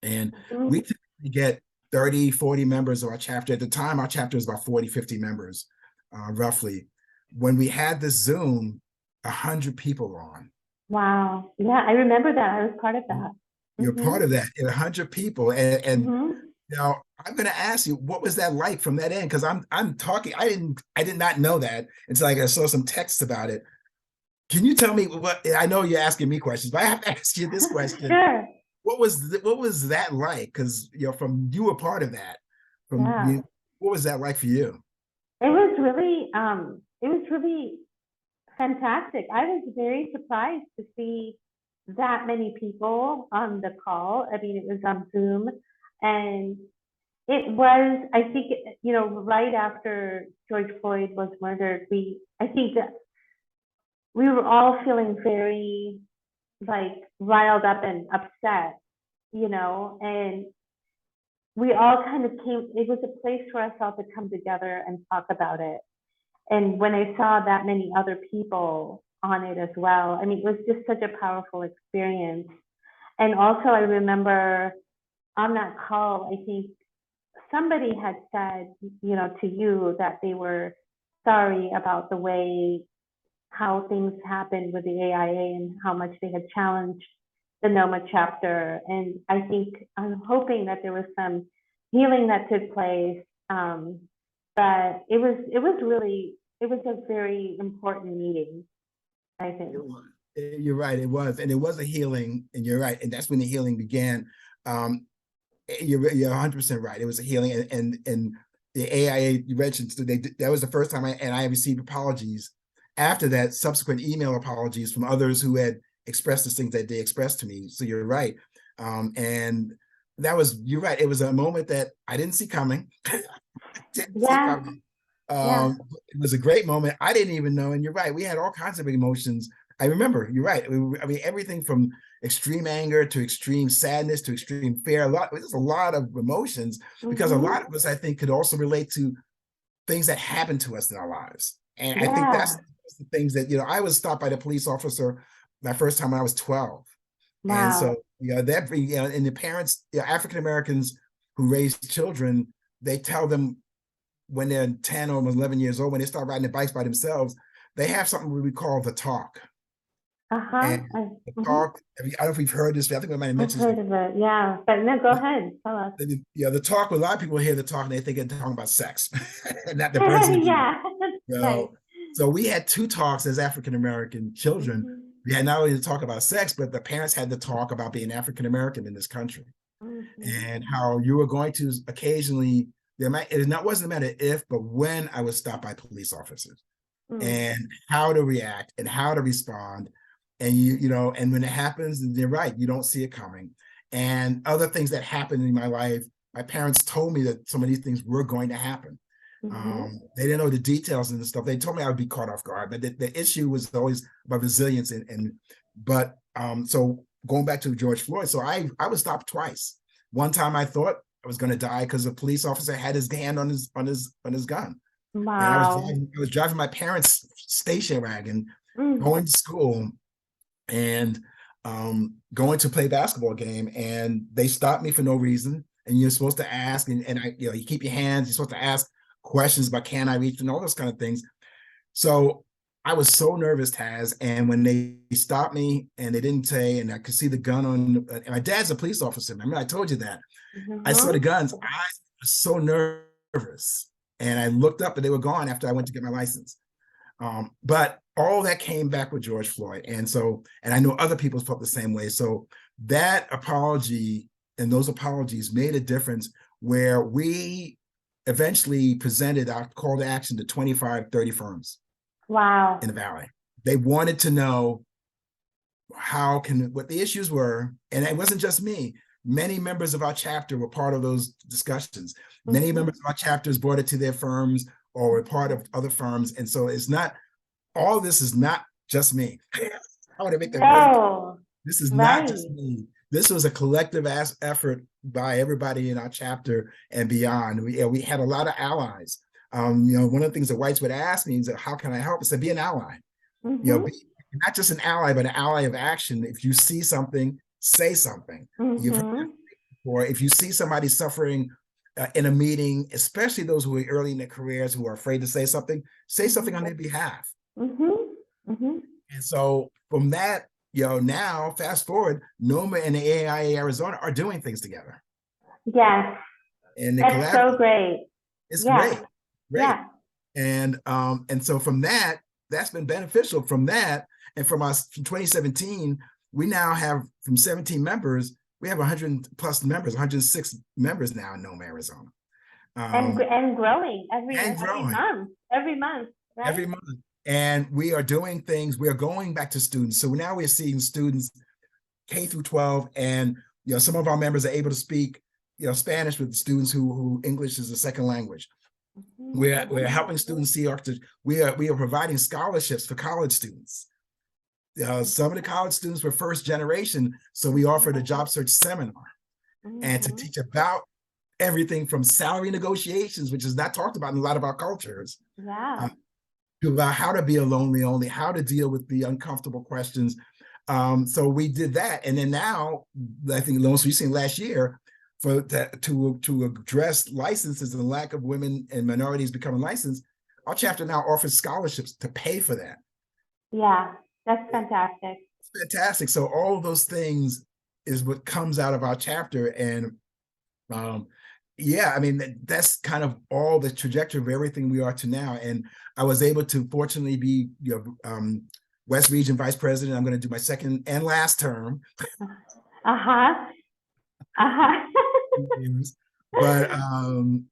And we typically get 30, 40 members of our chapter. At the time, our chapter was about 40, 50 members, roughly. When we had this Zoom, 100 people were on. Wow. Yeah, I remember that. I was part of that. You're part of that, 100 people. And now I'm going to ask you, what was that like from that end? Because I'm talking, I did not know that until I saw some texts about it. Can you tell me what, I know you're asking me questions, but I have to ask you this question. Sure. What was that like? Because you were part of that. What was that like for you? It was really fantastic. I was very surprised to see that many people on the call. I mean, it was on Zoom, and it was, I think, right after George Floyd was murdered, I think that we were all feeling very riled up and upset, and we all kind of it was a place for us all to come together and talk about it. And when I saw that many other people on it as well, I mean, it was just such a powerful experience. And also I remember on that call, I think somebody had said, to you that they were sorry about the way how things happened with the AIA and how much they had challenged the NOMA chapter. And I'm hoping that there was some healing that took place. But it was a very important meeting, I think. You're right, it was. And it was a healing, and you're right. And that's when the healing began. You're 100% right. It was a healing. And the AIA, you mentioned, that was the first time I received apologies. After that, subsequent email apologies from others who had expressed the things that they expressed to me. So you're right. And you're right. It was a moment that I didn't see coming. See coming. It was a great moment. I didn't even know. And you're right. We had all kinds of emotions. I remember, you're right. I mean, everything from extreme anger to extreme sadness to extreme fear. There's a lot of emotions, because a lot of us, I think, could also relate to things that happened to us in our lives. And I think that's the things that, I was stopped by the police officer my first time when I was 12. Wow. And so, and the parents, African Americans who raise children, they tell them when they're 10 or 11 years old, when they start riding their bikes by themselves, they have something we call the talk. And the talk, I don't know if we've heard this, I think we might have mentioned I've heard of it, yeah. But no, go ahead, tell us. The talk, a lot of people hear the talk and they think they're talking about sex, not the person. Right. So we had two talks as African American children. We had not only to talk about sex, but the parents had to talk about being African American in this country, and how you were going to occasionally, it wasn't a matter if, but when I was stopped by police officers, and how to react and how to respond. And and when it happens, you're right, you don't see it coming. And other things that happened in my life, my parents told me that some of these things were going to happen. They didn't know the details and the stuff. They told me I would be caught off guard, but the issue was always about resilience. So going back to George Floyd, so I was stopped twice. One time I thought I was going to die because a police officer had his hand on his gun. Wow. And I was driving my parents' station wagon, going to school, and going to play a basketball game, and they stopped me for no reason. and you're supposed to ask, and you keep your hands, you're supposed to ask questions about can I reach and all those kind of things. So I was so nervous, Taz, and when they stopped me and they didn't say, and I could see the gun on, and my dad's a police officer. Remember, I told you that. I saw the guns. I was so nervous, and I looked up, and they were gone after I went to get my license. But all that came back with George Floyd, and I know other people felt the same way. So that apology and those apologies made a difference, where we eventually presented our call to action to 25, 30 firms. Wow. In the Valley. They wanted to know what the issues were. And it wasn't just me. Many members of our chapter were part of those discussions. Many members of our chapters brought it to their firms or were part of other firms. And so all this is not just me. I want to make that clear. This is not just me. This was a collective effort by everybody in our chapter and beyond. We had a lot of allies. One of the things that whites would ask me is, how can I help? I said, be an ally. Be not just an ally, but an ally of action. If you see something, say something. Or if you see somebody suffering in a meeting, especially those who are early in their careers who are afraid to say something on their behalf. And so from that, now fast forward, NOMA and the AIA Arizona are doing things together. Yes. And that's so great. It's great. Yeah. And so from that's been beneficial. From that, and from 2017, we now have, from 17 members, we have 100 plus members, 106 members now in NOMA, Arizona. And growing every month. Right? Every month. And we are doing things, we are going back to students. So now we're seeing students K through 12, and some of our members are able to speak Spanish with students who English is a second language. We're helping students see architecture. We are providing scholarships for college students. Some of the college students were first generation, so we offered a job search seminar and to teach about everything from salary negotiations, which is not talked about in a lot of our cultures, to about how to be a lonely, how to deal with the uncomfortable questions. So we did that, and then now, I think most recently last year, to address licenses and the lack of women and minorities becoming licensed, our chapter now offers scholarships to pay for that. Yeah, that's fantastic. It's fantastic. So all of those things is what comes out of our chapter. And that's kind of all the trajectory of everything we are to now. And I was able to fortunately be West Region Vice President. I'm going to do my second and last term. But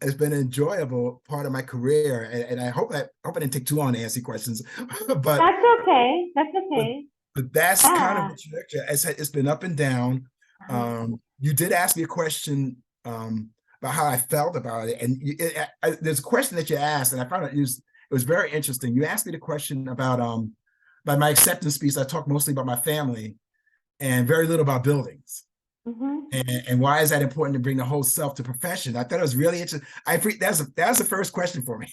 it's been an enjoyable part of my career, and I hope I didn't take too long to answer questions. But that's okay. But that's kind of the trajectory. It's been up and down. You did ask me a question about how I felt about it, and there's a question that you asked, and I found it was very interesting. You asked me the question about my acceptance speech. I talked mostly about my family and very little about buildings. And why is that important to bring the whole self to profession? I thought it was really interesting. That was the first question for me.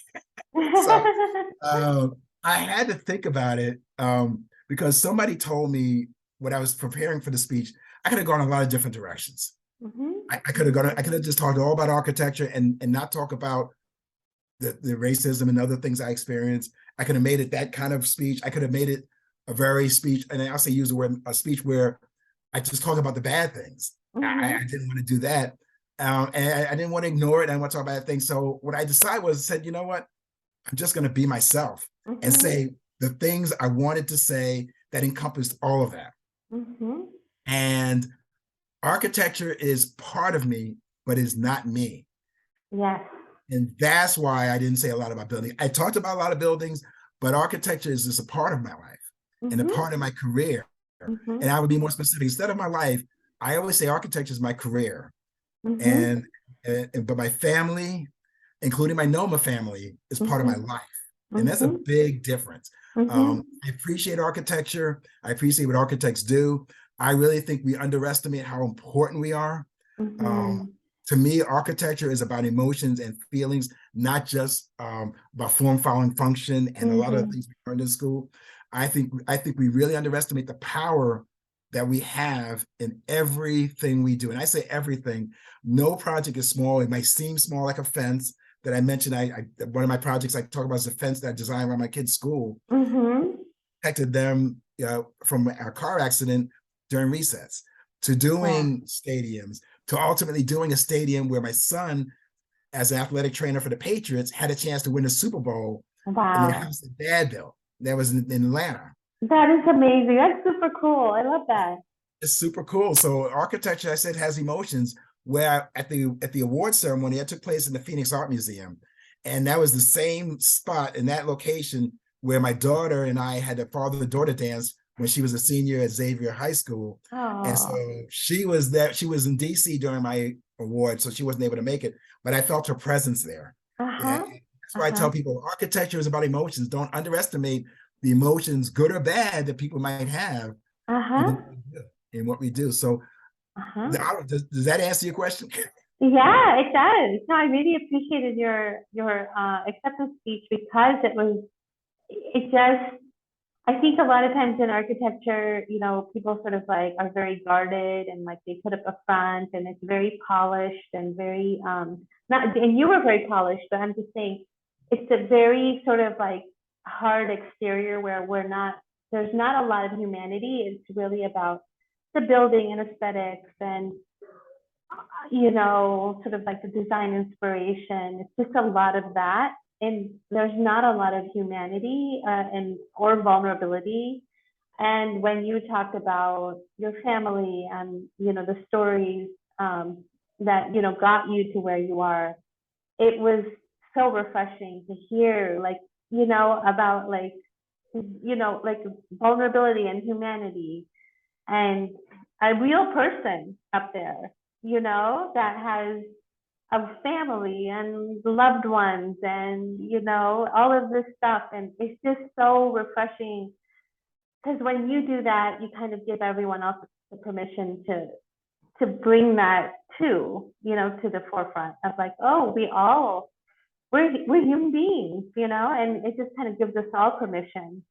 So I had to think about it because somebody told me when I was preparing for the speech, I could have gone a lot of different directions. I could have just talked all about architecture and not talk about the racism and other things I experienced. I could have made it that kind of speech. I could have made it a speech, and I also use the word a speech where I just talk about the bad things. I didn't want to do that. And I didn't want to ignore it. I want to talk about bad things. So what I decided was, I said, you know what? I'm just going to be myself and say the things I wanted to say that encompassed all of that. And architecture is part of me, but is not me. Yes. And that's why I didn't say a lot about building. I talked about a lot of buildings, but architecture is just a part of my life and a part of my career. And I would be more specific. Instead of my life, I always say architecture is my career. And but my family, including my NOMA family, is part of my life. And that's a big difference. I appreciate architecture. I appreciate what architects do. I really think we underestimate how important we are. To me, architecture is about emotions and feelings, not just about form following function and a lot of things we learned in school. I think we really underestimate the power that we have in everything we do. And I say everything, no project is small. It might seem small, like a fence that I mentioned. One of my projects I talk about is a fence that I designed around my kids' school, protected them from a car accident during recess, to doing stadiums, to ultimately doing a stadium where my son, as an athletic trainer for the Patriots, had a chance to win the Super Bowl in their Wow. house in Dadville. That was in Atlanta. That is amazing. That's super cool. I love that. It's super cool. So architecture, I said, has emotions. Where at the award ceremony that took place in the Phoenix Art Museum, and that was the same spot in that location where my daughter and I had a father-daughter dance when she was a senior at Xavier High School. And so Oh, she was there. She was in DC during my award, so she wasn't able to make it, but I felt her presence there. Yeah, uh-huh, that's why I uh-huh, tell people architecture is about emotions. Don't underestimate the emotions, good or bad, that people might have uh-huh, in what we do. So uh-huh. does that answer your question? Yeah, it does. No, I really appreciated your acceptance speech because it just I think a lot of times in architecture, people sort of like are very guarded and like they put up a front and it's very polished and very not and you were very polished, but I'm just saying it's a very sort of like hard exterior where there's not a lot of humanity. It's really about the building and aesthetics and sort of like the design inspiration. It's just a lot of that. And there's not a lot of humanity and or vulnerability. And when you talked about your family and the stories that got you to where you are, it was so refreshing to hear, like about like vulnerability and humanity and a real person up there, that has a family and loved ones and, all of this stuff. And it's just so refreshing because when you do that, you kind of give everyone else the permission to bring that to the forefront of like, oh, we're human beings, and it just kind of gives us all permission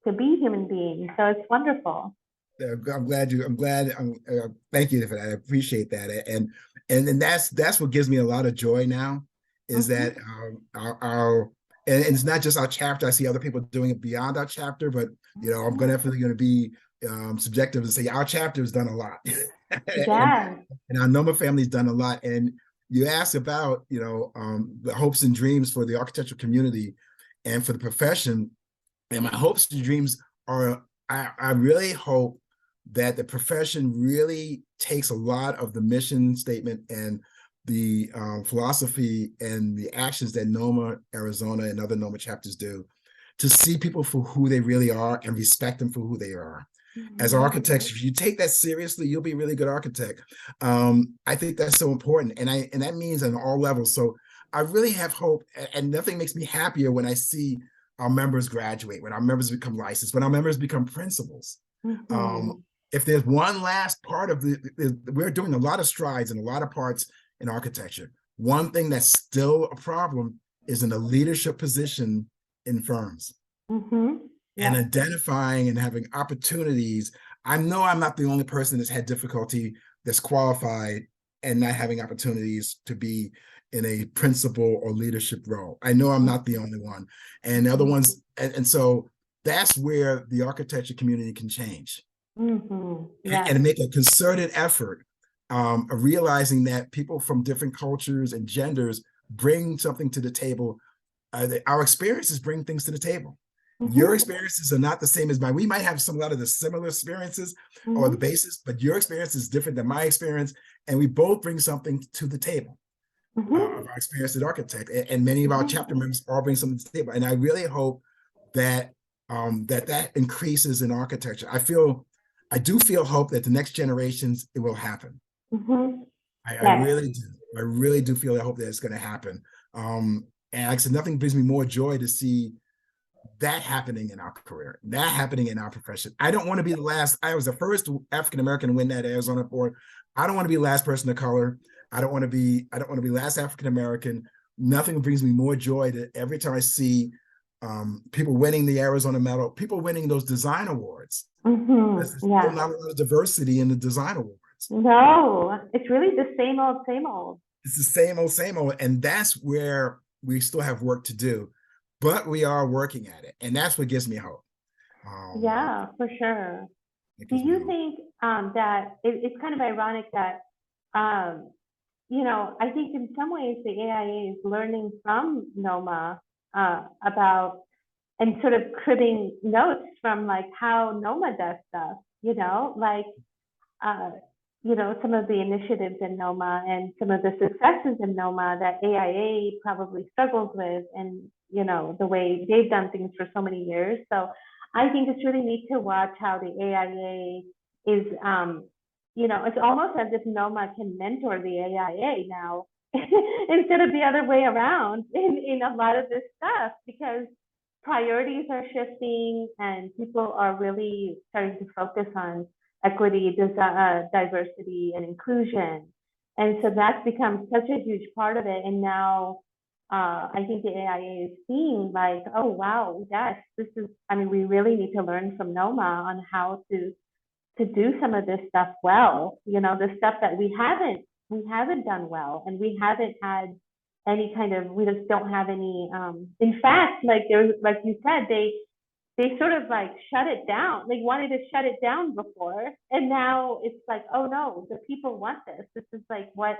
to be human beings. So it's wonderful. I'm glad you. I'm glad. Thank you for that. I appreciate that. And that's what gives me a lot of joy now, is Mm-hmm. that and it's not just our chapter. I see other people doing it beyond our chapter, but I'm definitely going to be subjective and say our chapter has done a lot, and Yes. and our number family's done a lot. And you asked about the hopes and dreams for the architectural community and for the profession. And my hopes and dreams are, I really hope that the profession really takes a lot of the mission statement and the philosophy and the actions that NOMA Arizona and other NOMA chapters do, to see people for who they really are and respect them for who they are. As Mm-hmm. architects, if you take that seriously, you'll be a really good architect. I think that's so important, and that means on all levels. So I really have hope, and nothing makes me happier when I see our members graduate, when our members become licensed, when our members become principals. Um, Mm-hmm. if there's one last part of we're doing a lot of strides in a lot of parts in architecture. One thing that's still a problem is in a leadership position in firms, Mm-hmm. and Yep. identifying and having opportunities. I know I'm not the only person that's had difficulty, that's qualified and not having opportunities to be in a principal or leadership role. I know I'm not the only one. And the other ones, and so that's where the architecture community can change Mm-hmm. Yes. and make a concerted effort of realizing that people from different cultures and genders bring something to the table. Our experiences bring things to the table. Your Mm-hmm. experiences are not the same as mine. We might have a lot of the similar experiences or the Mm-hmm. basis, but your experience is different than my experience, and we both bring something to the table of Mm-hmm. our experience as architect. And many of our Mm-hmm. chapter members all bring something to the table. And I really hope that that increases in architecture. I do feel hope that the next generations it will happen. Mm-hmm. I Yes. really do. I really do feel I hope that it's going to happen. And like I said, nothing brings me more joy to see that happening in our career, that happening in our profession. I don't want to be the last. I was the first African American to win that Arizona Award. I don't want to be the last person of color. I don't want to be last African American. Nothing brings me more joy to every time I see people winning the Arizona Medal, people winning those design awards. There's still Yeah. not a lot of diversity in the design awards. No, it's really the same old, same old. It's the same old, and that's where we still have work to do, but we are working at it, and that's what gives me hope. Yeah, for sure. It Do gives me you hope. think that it's kind of ironic that, you know, I think in some ways the AIA is learning from NOMA about and sort of cribbing notes from like how NOMA does stuff, you know, like uh, you know, some of the initiatives in NOMA and some of the successes in NOMA that AIA probably struggles with, and you know, the way they've done things for so many years. So I think it's really neat to watch how the AIA is, you know, it's almost as if NOMA can mentor the AIA now instead of the other way around in a lot of this stuff, because priorities are shifting and people are really starting to focus on equity, diversity, and inclusion. And so that's become such a huge part of it. And now I think the AIA is seeing like, oh, wow, yes, this is, I mean, we really need to learn from NOMA on how to do some of this stuff well, you know, the stuff that we haven't done well, and we haven't had any kind of, we just don't have any, in fact, like there's, like you said, they sort of like shut it down. They wanted to shut it down before, and now it's like, oh no, the people want this. This is like what,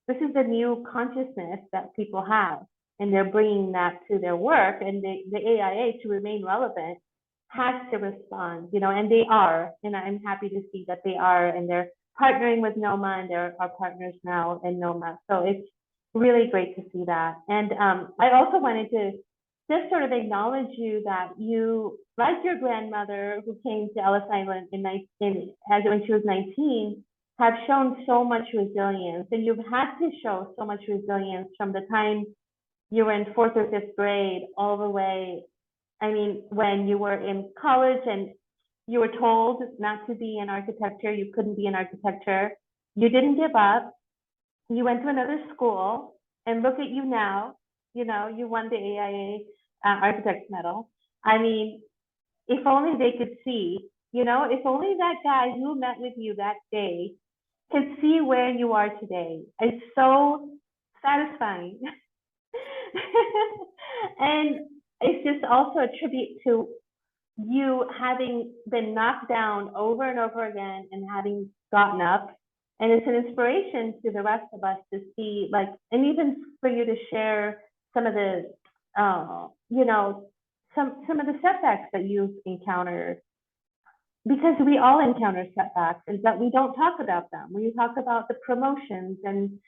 this is the new consciousness that people have, and they're bringing that to their work. And the AIA, to remain relevant, has to respond, you know, and they are. And I'm happy to see that they are, and they're partnering with NOMA, and they're our partners now in NOMA. So it's really great to see that. And I also wanted to just sort of acknowledge you that you, like your grandmother who came to Ellis Island when she was 19, have shown so much resilience. And you've had to show so much resilience from the time you were in fourth or fifth grade all the way. I mean, when you were in college and you were told not to be in architecture, you couldn't be in architecture, you didn't give up. You went to another school, and look at you now. You know, you won the AIA Architects Medal. I mean, if only they could see, you know, if only that guy who met with you that day could see where you are today. It's so satisfying. And it's just also a tribute to you having been knocked down over and over again and having gotten up. And it's an inspiration to the rest of us to see, like, and even for you to share some of the, you know, some of the setbacks that you've encountered, because we all encounter setbacks, and that we don't talk about them. We talk about the promotions and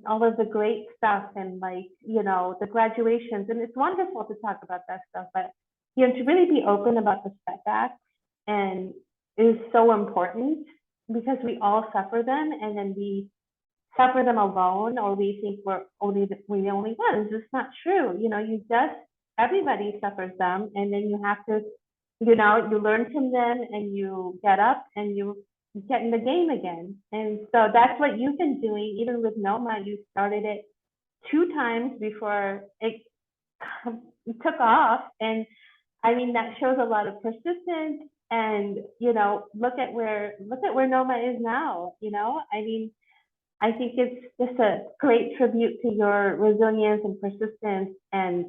all of the great stuff, and like, you know, the graduations, and it's wonderful to talk about that stuff, but you know, to really be open about the setbacks and is so important, because we all suffer them, and then we suffer them alone, or we think we're the only ones. It's not true. You know, everybody suffers them, and then you have to, you know, you learn from them, and you get up and you get in the game again. And so that's what you've been doing. Even with NOMA, you started it 2 times before it took off. And I mean, that shows a lot of persistence. And you know, look at where NOMA is now. You know, I mean, I think it's just a great tribute to your resilience and persistence and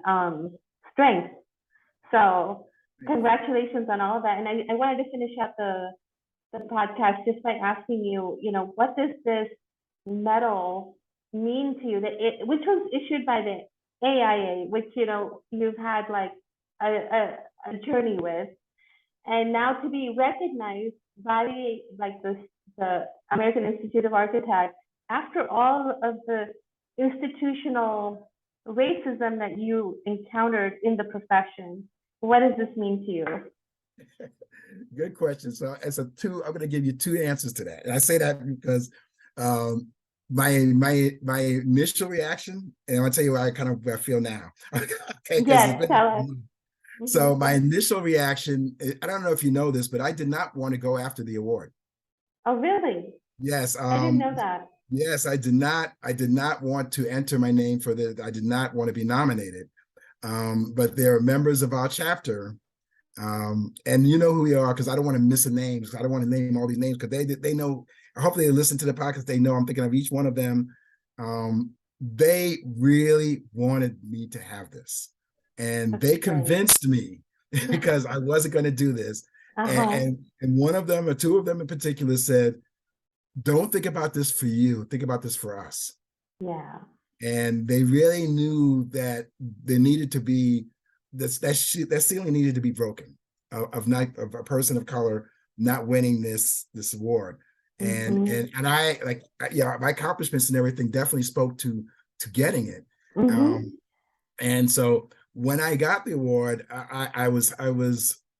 strength. So congratulations on all of that. And I wanted to finish up the podcast just by asking you, you know, what does this medal mean to you? Which was issued by the AIA, which, you know, you've had like a journey with, and now to be recognized by like the American Institute of Architects after all of the institutional racism that you encountered in the profession. What does this mean to you? Good question. So I'm going to give you 2 answers to that. And I say that because my initial reaction, and I'll tell you what I feel now. Okay, yes, tell us. So my initial reaction, I don't know if you know this, but I did not want to go after the award. Oh, really? Yes. I didn't know that. Yes, I did not want to enter my name for I did not want to be nominated. but they're members of our chapter. And you know who we are, because I don't want to miss a name. I don't want to name all these names because they know. Hopefully, they listen to the podcast. They know I'm thinking of each one of them. They really wanted me to have this, and they convinced me because I wasn't going to do this. And one of them, or two of them in particular, said, "Don't think about this for you. Think about this for us." Yeah. And they really knew that there needed to be that ceiling needed to be broken of a person of color not winning this award. And I like, yeah, my accomplishments and everything definitely spoke to getting it. And so when I got the award, I was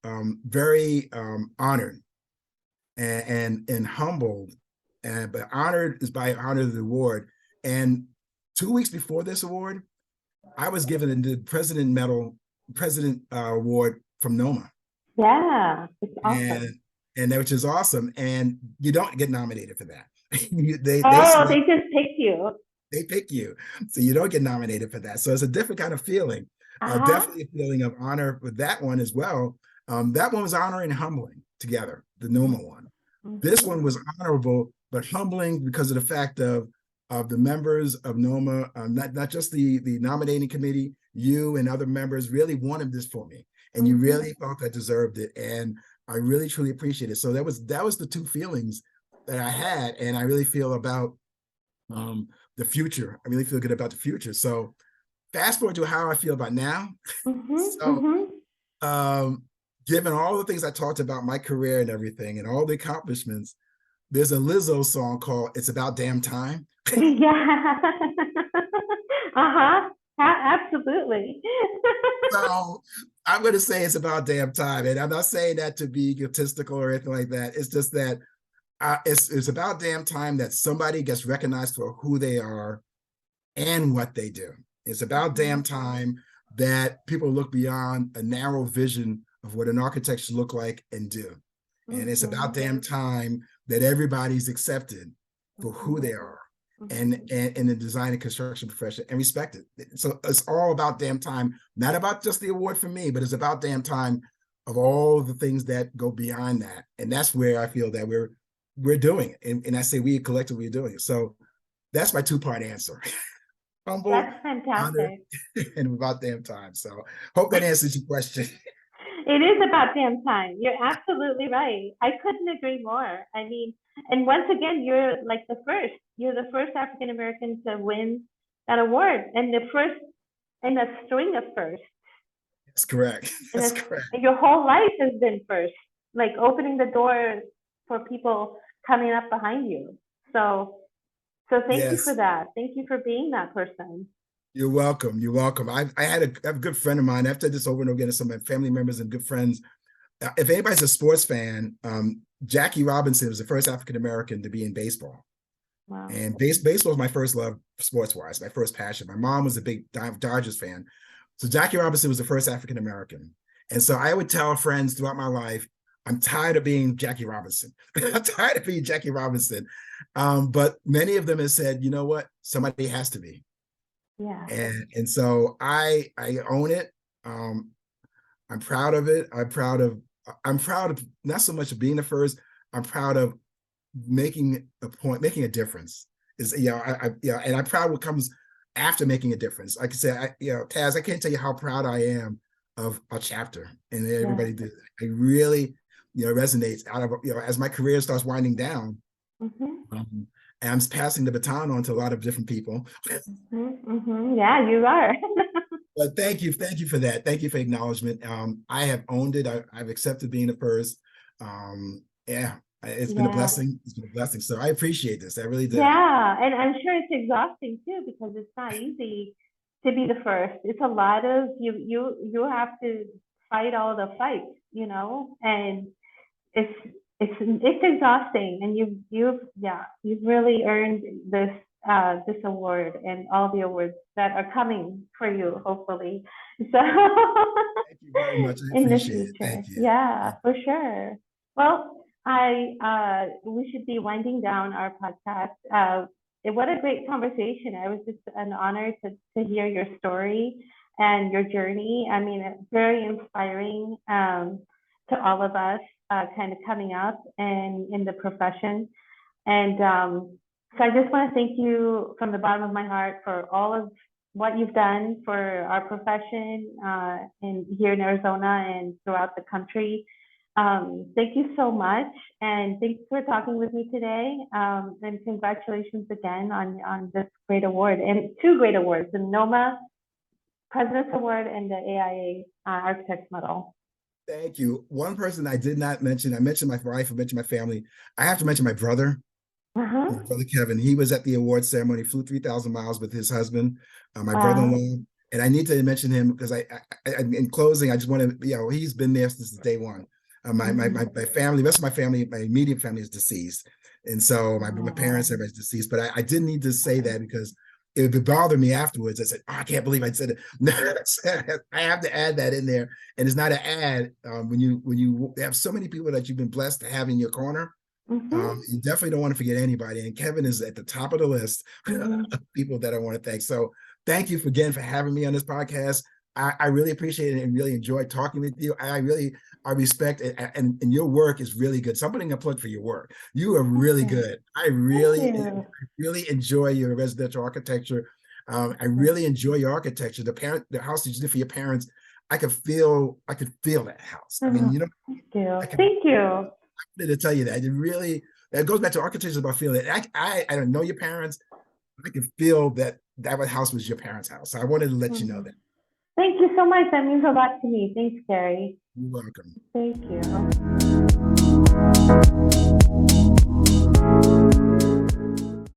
very honored and humbled, but honored is by honor of the award. And 2 weeks before this award, I was given the President Award from NOMA. Yeah, it's awesome. And which is awesome. And you don't get nominated for that. They just pick you. They pick you. So you don't get nominated for that. So it's a different kind of feeling. Definitely a feeling of honor with that one as well. That one was honor and humbling together, the NOMA one. This one was honorable, but humbling because of the fact of the members of NOMA, not just the nominating committee, you and other members really wanted this for me, and you really felt I deserved it, and I really truly appreciate it. So that was the two feelings that I had, and I really feel about the future. I really feel good about the future. So fast forward to how I feel about now. Given all the things I talked about, my career and everything, and all the accomplishments, there's a Lizzo song called "It's About Damn Time." Yeah. Absolutely. So I'm going to say it's about damn time, and I'm not saying that to be egotistical or anything like that. It's just that it's about damn time that somebody gets recognized for who they are and what they do. It's about damn time that people look beyond a narrow vision of what an architect should look like and do. And it's about damn time that everybody's accepted for who they are and in the design and construction profession and respected. So it's all about damn time, not about just the award for me, but it's about damn time of all the things that go behind that. And that's where I feel that we're doing it. And I say we collectively are doing it. So that's my two-part answer. Humble, that's fantastic. And about damn time. So hope that answers your question. It is about damn time. You're absolutely right. I couldn't agree more. I mean, and once again, you're like the first. You're the first African American to win that award, and the first in a string of firsts. That's correct. That's correct. And your whole life has been first, like opening the door for people coming up behind you. So thank you for that. Thank you for being that person. You're welcome. You're welcome. I have a good friend of mine. I've said this over and over again to some of my family members and good friends. If anybody's a sports fan, Jackie Robinson was the first African American to be in baseball. Wow. And baseball was my first love, sports-wise, my first passion. My mom was a big Dodgers fan. So Jackie Robinson was the first African American. And so I would tell friends throughout my life, I'm tired of being Jackie Robinson. I'm tired of being Jackie Robinson. But many of them have said, you know what? Somebody has to be. Yeah. And so I own it. I'm proud of it. I'm proud of not so much of being the first. I'm proud of making a point, making a difference. And I'm proud of what comes after making a difference. Like I said, Taz, I can't tell you how proud I am of our chapter and everybody did. It really, resonates out of, as my career starts winding down. And I'm passing the baton on to a lot of different people. Yeah, you are. But thank you for that. Thank you for acknowledgement. I have owned it. I've accepted being the first. It's been a blessing. It's been a blessing. So I appreciate this. I really do. Yeah, and I'm sure it's exhausting too because it's not easy to be the first. It's a lot of you have to fight all the fights, and it's exhausting. And you've really earned this award and all the awards that are coming for you, hopefully. So thank you very much. I appreciate it. Thank you. Yeah, for sure. Well, we should be winding down our podcast. What a great conversation. It was just an honor to hear your story. and your journey. I mean, it's very inspiring to all of us kind of coming up and in the profession. And so I just want to thank you from the bottom of my heart for all of what you've done for our profession here in Arizona and throughout the country. Thank you so much, and thanks for talking with me today. And congratulations again on this great award, and two great awards, the NOMA President's Award and the AIA Architects Medal. Thank you. One person I did not mention, I mentioned my wife, I mentioned my family. I have to mention my brother. My brother Kevin, he was at the award ceremony, flew 3,000 miles with his husband, my brother-in-law, and I need to mention him because I in closing, I just want to, he's been there since day one. My family, the rest of my family, my immediate family is deceased, and so my parents, everybody's deceased. But I didn't need to say that because it would bother me afterwards. I said, I can't believe I said it. I have to add that in there, and it's not an ad. When you have so many people that you've been blessed to have in your corner. You definitely don't want to forget anybody, and Kevin is at the top of the list of people that I want to thank. So thank you again for having me on this podcast. I really appreciate it and really enjoyed talking with you. I respect it, and your work is really good. So I'm putting a plug for your work. You are really good. I really enjoy your residential architecture. I really enjoy your architecture. The house that you did for your parents, I could feel that house. I mean, Thank you. I wanted to tell you that. That goes back to architecture, about feeling it. I don't know your parents. I can feel that house was your parents' house. So I wanted to let you know that. Thank you so much. That means a lot to me. Thanks, Gary. You're welcome. Thank you.